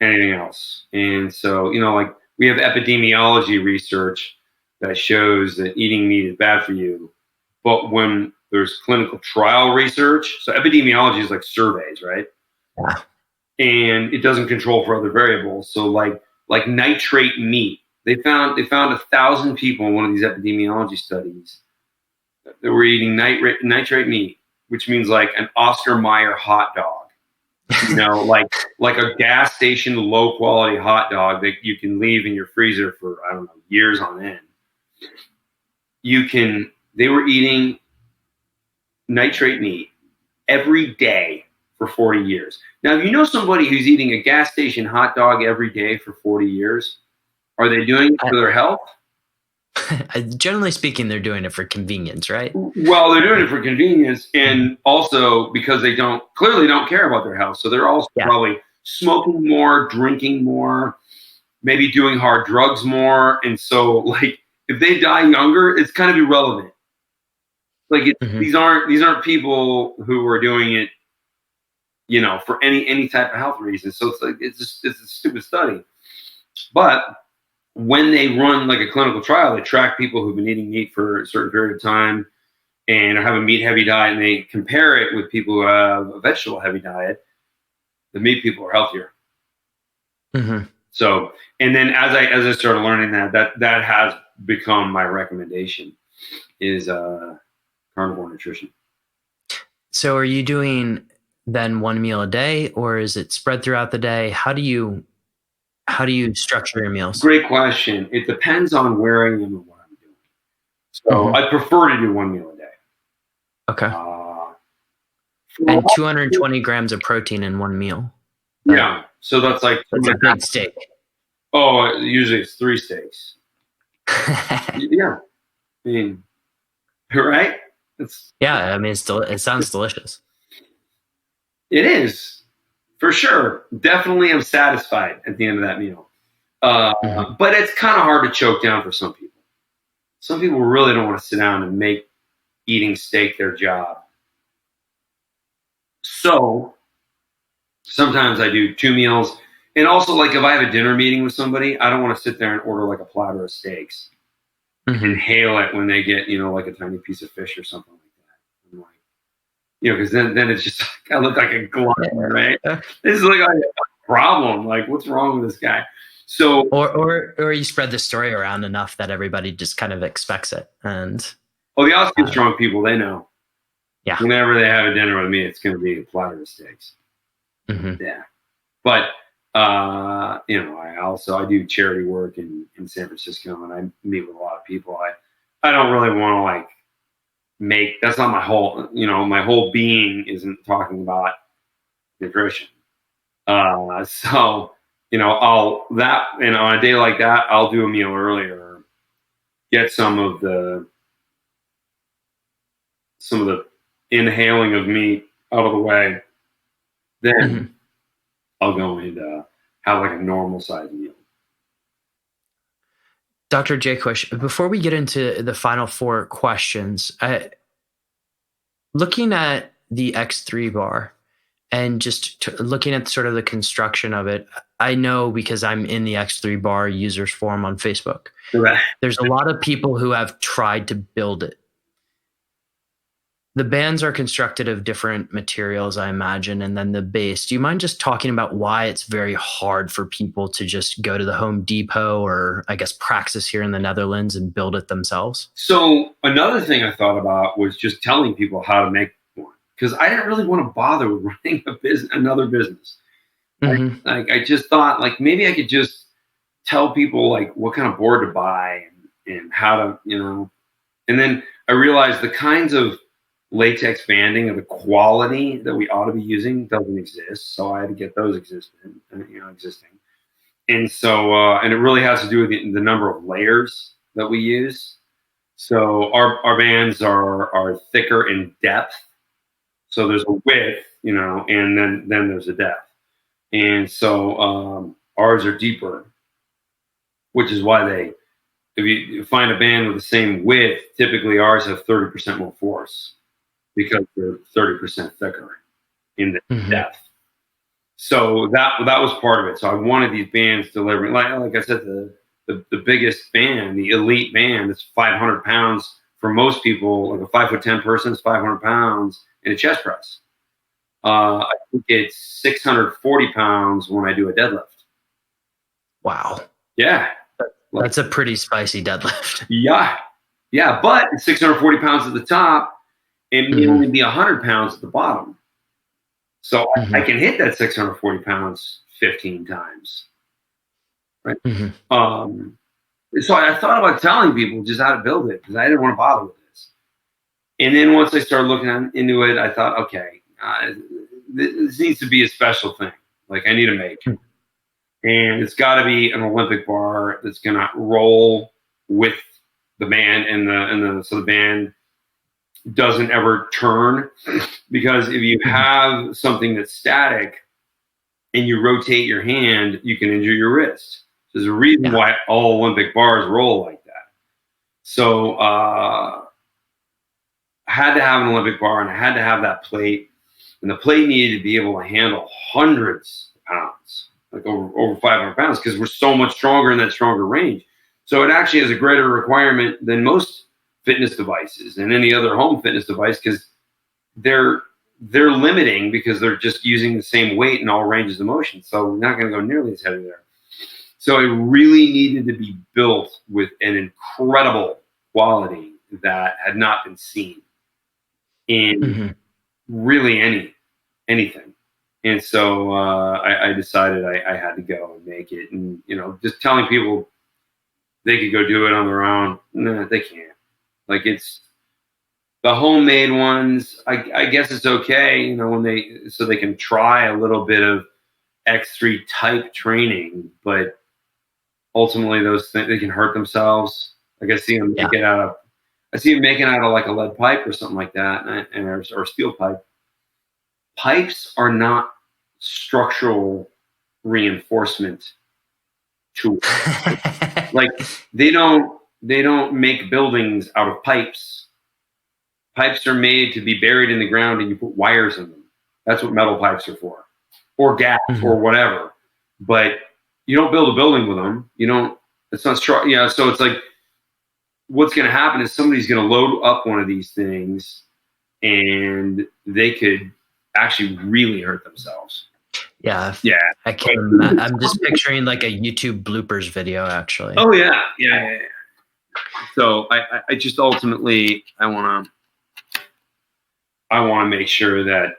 anything else. And so, like, we have epidemiology research that shows that eating meat is bad for you. But when there's clinical trial research, so epidemiology is like surveys, right? Yeah. And it doesn't control for other variables. So like nitrate meat They found 1,000 people in one of these epidemiology studies that were eating nitrate meat, which means like an Oscar Mayer hot dog. Like a gas station low quality hot dog that you can leave in your freezer for, I don't know, years on end. They were eating nitrate meat every day for 40 years. Now, if you know somebody who's eating a gas station hot dog every day for 40 years, are they doing it for their health? Generally speaking, they're doing it for convenience, right? Well, they're doing it for convenience, and also because they clearly don't care about their health. So they're also probably smoking more, drinking more, maybe doing hard drugs more. And so, like, if they die younger, it's kind of irrelevant. Like, these aren't people who are doing it, for any type of health reason. So it's like it's a stupid study. But when they run like a clinical trial, they track people who've been eating meat for a certain period of time and have a meat heavy diet, and they compare it with people who have a vegetable heavy diet. The meat people are healthier. So, and then as I started learning that has become my recommendation is carnivore nutrition. So are you doing then one meal a day, or is it spread throughout the day? How do you structure your meals? Great question. It depends on where I am and what I'm doing. So I prefer to do one meal a day. Okay. And 220 grams of protein in one meal. Yeah. So that's like a big steak. Oh, usually it's 3 steaks. Yeah. I mean, right? It sounds delicious. It is, for sure. Definitely I'm satisfied at the end of that meal. But it's kind of hard to choke down for some people. Some people really don't want to sit down and make eating steak their job. So sometimes I do 2 meals. And also, like, if I have a dinner meeting with somebody, I don't want to sit there and order like a platter of steaks and inhale it when they get, like a tiny piece of fish or something like that. I'm like, because then it's just like, I look like a glutton, right? This is like a problem. Like, what's wrong with this guy? So, or you spread the story around enough that everybody just kind of expects it. And the OsteoStrong people, they know. Yeah. Whenever they have a dinner with me, it's going to be a platter of steaks. Yeah. But I do charity work in San Francisco, and I meet with a lot of people. I don't really want to that's not my whole, my whole being isn't talking about nutrition. I'll on a day like that, I'll do a meal earlier, get some of the inhaling of meat out of the way. Then I'll go and have like a normal size meal. Dr. Jaquish, before we get into the final 4 questions, looking at the X3 bar and just looking at sort of the construction of it, I know because I'm in the X3 bar users forum on Facebook. Right. There's a lot of people who have tried to build it. The bands are constructed of different materials, I imagine, and then the base. Do you mind just talking about why it's very hard for people to just go to the Home Depot or, I guess, Praxis here in the Netherlands and build it themselves? So another thing I thought about was just telling people how to make one, because I didn't really want to bother with running another business. Like I just thought, like, maybe I could just tell people like what kind of board to buy and how to, and then I realized the kinds of latex banding of the quality that we ought to be using doesn't exist. So I had to get those existing. And so, and it really has to do with the number of layers that we use. So our bands are thicker in depth. So there's a width, and then there's a depth. And so ours are deeper, which is why if you find a band with the same width, typically ours have 30% more force, because they're 30% thicker in the depth. So that was part of it. So I wanted these bands delivering, like I said, the biggest band, the elite band, is 500 pounds for most people. Like a 5'10" person is 500 pounds in a chest press. I think it's 640 pounds when I do a deadlift. Wow. Yeah. Like, That's a pretty spicy deadlift. yeah, yeah, but it's 640 pounds at the top, and may only be 100 pounds at the bottom. So I can hit that 640 pounds 15 times, right? So I thought about telling people just how to build it because I didn't want to bother with this. And then once I started looking into it, I thought, okay, this needs to be a special thing. Like I need to make it. And it's got to be an Olympic bar that's going to roll with the band so the band doesn't ever turn, because if you have something that's static and you rotate your hand, you can injure your wrist. There's a reason why all Olympic bars roll like that. So I had to have an Olympic bar, and I had to have that plate, and the plate needed to be able to handle hundreds of pounds, like over 500 pounds, because we're so much stronger in that stronger range. So it actually has a greater requirement than most fitness devices and any other home fitness device, because they're limiting because they're just using the same weight in all ranges of motion. So we're not going to go nearly as heavy there. So it really needed to be built with an incredible quality that had not been seen in really anything. And so I decided I had to go and make it. And, just telling people they could go do it on their own, no, they can't. Like, it's the homemade ones, I guess it's okay, so they can try a little bit of X3 type training, but ultimately those things, they can hurt themselves. Like I see them making out of like a lead pipe or something like that, or steel pipe. Pipes are not structural reinforcement tools. Like they don't make buildings out of pipes. Pipes are made to be buried in the ground and you put wires in them. That's what metal pipes are for, or gas or whatever. But you don't build a building with them. It's not strong. So it's like, what's going to happen is somebody's going to load up one of these things and they could actually really hurt themselves. Yeah. I can't imagine. I'm just picturing like a YouTube bloopers video, actually. Oh yeah. So I just ultimately, I want to make sure that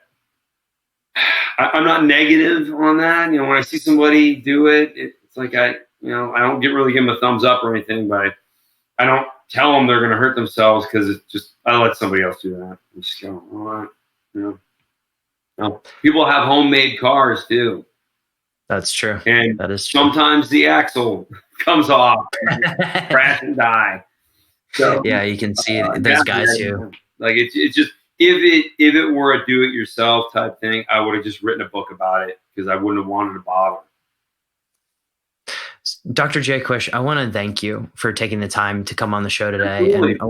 I'm not negative on that. When I see somebody do it, it's like I don't really give them a thumbs up or anything, but I don't tell them they're going to hurt themselves, because it's just, I let somebody else do that. I'm just going, all right, people have homemade cars too. That's true. And that is true. Sometimes the axle comes off, and crash and die. So yeah, you can see those guys who, like, it's just, if it were a do-it-yourself type thing, I would have just written a book about it, because I wouldn't have wanted to bother. Dr. Jay Quish, I want to thank you for taking the time to come on the show today. Absolutely. And I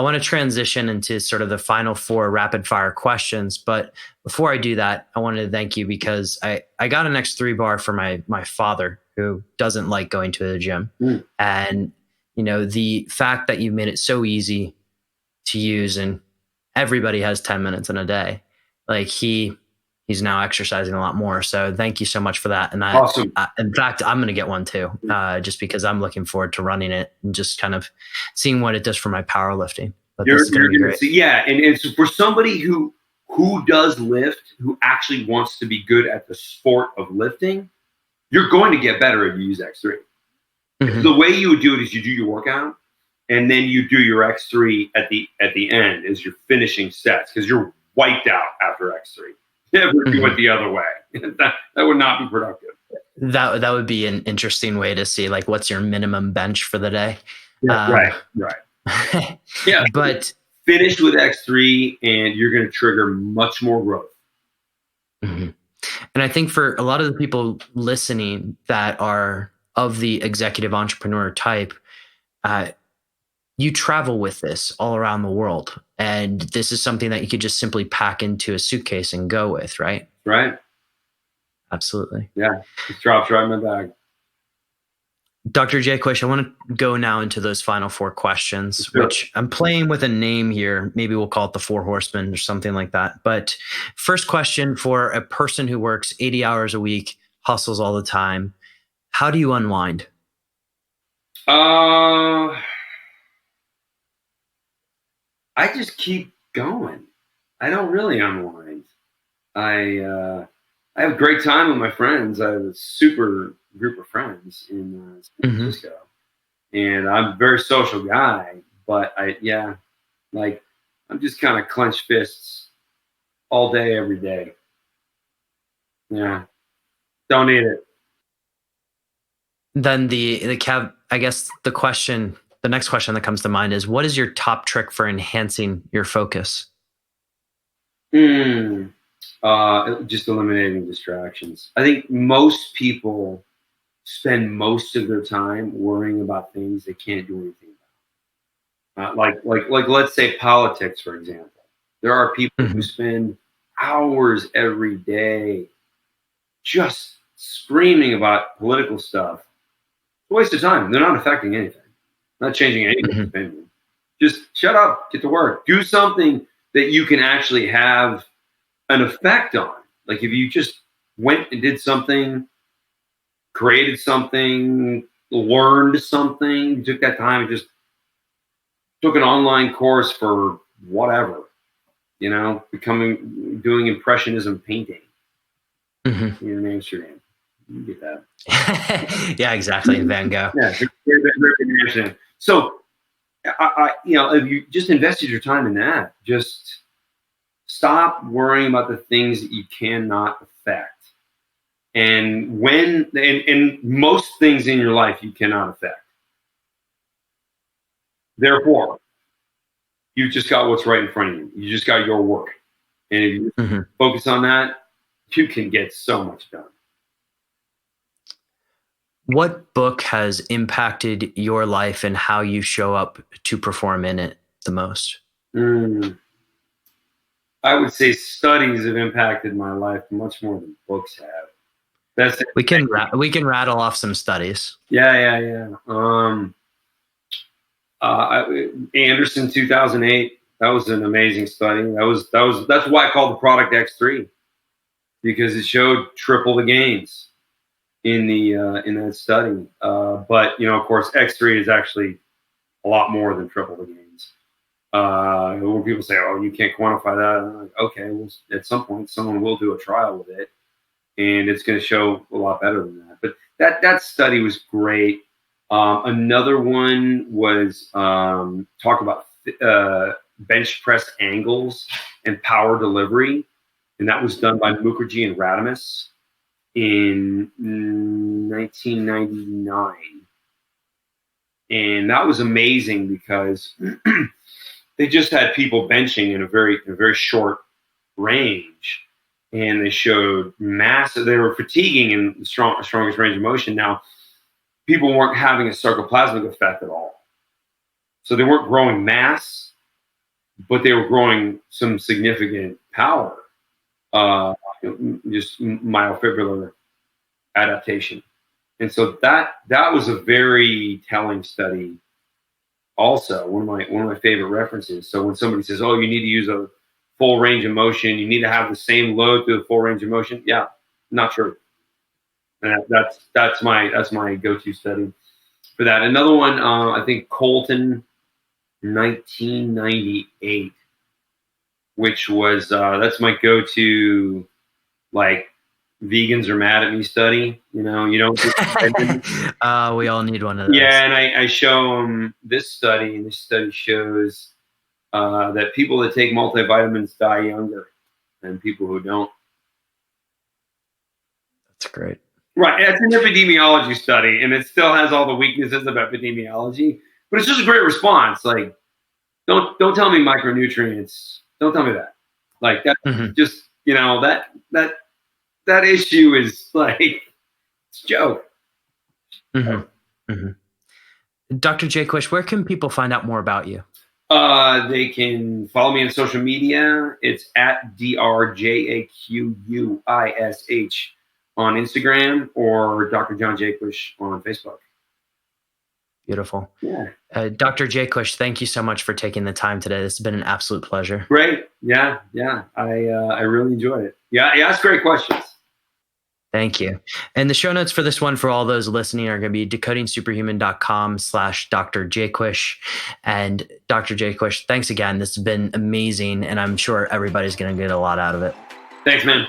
want to transition into sort of the final 4 rapid fire questions. But before I do that, I wanted to thank you because I got an X3 bar for my father, who doesn't like going to the gym. And, the fact that you made it so easy to use, and everybody has 10 minutes in a day, like he's now exercising a lot more. So thank you so much for that. And Awesome. In fact, I'm going to get one too, just because I'm looking forward to running it and just kind of seeing what it does for my powerlifting. But this is going to be great. Yeah. And so for somebody who does lift, who actually wants to be good at the sport of lifting, you're going to get better if you use X3. The way you would do it is you do your workout, and then you do your X3 at the end as your finishing sets, because you're wiped out after X3. Never do it the other way. That would not be productive. That would be an interesting way to see, like, what's your minimum bench for the day. Right. Yeah, but finish with X3 and you're going to trigger much more growth. And I think for a lot of the people listening that are of the executive entrepreneur type, you travel with this all around the world. And this is something that you could just simply pack into a suitcase and go with, right? Right. Absolutely. Yeah. It drops right in my bag. Dr. Jay Quish, I want to go now into those final 4 questions, Sure. which I'm playing with a name here. Maybe we'll call it the 4 Horsemen or something like that. But first question, for a person who works 80 hours a week, hustles all the time, how do you unwind? I just keep going. I don't really unwind. I have a great time with my friends. I have a super group of friends in San Mm-hmm. Francisco, and I'm a very social guy. But like I'm just kind of clenched fists all day, every day. Yeah, don't need it. Then I guess the next question that comes to mind is, what is your top trick for enhancing your focus? Just eliminating distractions. I think most people spend most of their time worrying about things they can't do anything about. Like let's say politics, for example. There are people who Mm-hmm. spend hours every day just screaming about political stuff. It's a waste of time. They're not affecting anything. Not changing anything's Mm-hmm. opinion. Just shut up, get to work. Do something that you can actually have an effect on. Like if you just went and did something, created something, learned something, you took that time and just took an online course for whatever, doing impressionism painting Mm-hmm. in Amsterdam. You get that. Yeah, exactly. Van Gogh. Yeah, in Amsterdam. So, if you just invested your time in that, just stop worrying about the things that you cannot affect. And and most things in your life you cannot affect. Therefore, you just got what's right in front of you. You just got your work. And if you Mm-hmm. focus on that, you can get so much done. What book has impacted your life and how you show up to perform in it the most? I would say studies have impacted my life much more than books have. That's it. We can rattle off some studies. Yeah. Anderson 2008. That was an amazing study. That's why I called the product X3, because it showed triple the gains in that study. But of course, X3 is actually a lot more than triple the gains. When people say, "Oh, you can't quantify that," I'm like, okay, well, at some point, someone will do a trial with it, and it's going to show a lot better than that. But that study was great. Another one was talk about bench press angles and power delivery, and that was done by Mukherjee and Radames in 1999, and that was amazing because they just had people benching in a very short range, and they showed massive. They were fatiguing in the strongest range of motion. Now, people weren't having a sarcoplasmic effect at all, so they weren't growing mass, but they were growing some significant power, just myofibrillar adaptation. And so that was a very telling study. Also, one of my favorite references. So when somebody says, "Oh, you need to use a full range of motion, you need to have the same load through the full range of motion," yeah, not true. And that's my go-to study for that. Another one, I think Colton, 1998, which was that's my go-to, like, vegans are mad at me study. You don't. We all need one of those. Yeah, and I show them this study, and this study shows that people that take multivitamins die younger than people who don't. That's great. Right, it's an epidemiology study, and it still has all the weaknesses of epidemiology, but it's just a great response. Like, don't tell me micronutrients. Don't tell me that. Like that. Mm-hmm. Just that issue is like, it's a joke. Mm-hmm. Mm-hmm. Dr. Jaquish, where can people find out more about you? They can follow me on social media. It's at DRJAQUISH on Instagram, or Dr. John Jaquish on Facebook. Beautiful. Yeah. Dr. Jaquish, thank you so much for taking the time today. This has been an absolute pleasure. Great. Yeah. I really enjoyed it. Yeah. You asked great questions. Thank you. And the show notes for this one for all those listening are going to be decodingsuperhuman.com/Dr. Jaquish. And Dr. Jaquish, thanks again. This has been amazing, and I'm sure everybody's going to get a lot out of it. Thanks, man.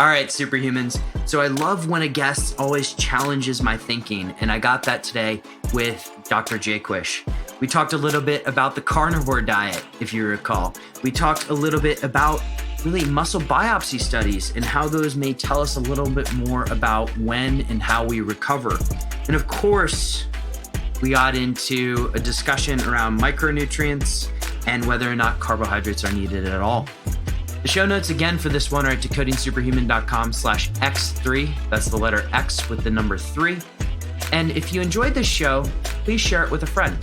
All right, superhumans. So I love when a guest always challenges my thinking, and I got that today with Dr. Jaquish. We talked a little bit about the carnivore diet, if you recall. We talked a little bit about really muscle biopsy studies and how those may tell us a little bit more about when and how we recover. And of course, we got into a discussion around micronutrients and whether or not carbohydrates are needed at all. The show notes again for this one are at decodingsuperhuman.com/X3. That's the letter X with the number 3. And if you enjoyed this show, please share it with a friend.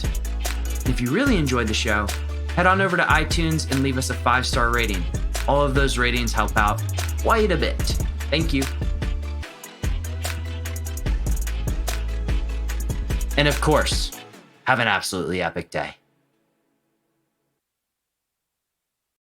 And if you really enjoyed the show, head on over to iTunes and leave us a 5-star rating. All of those ratings help out quite a bit. Thank you. And of course, have an absolutely epic day.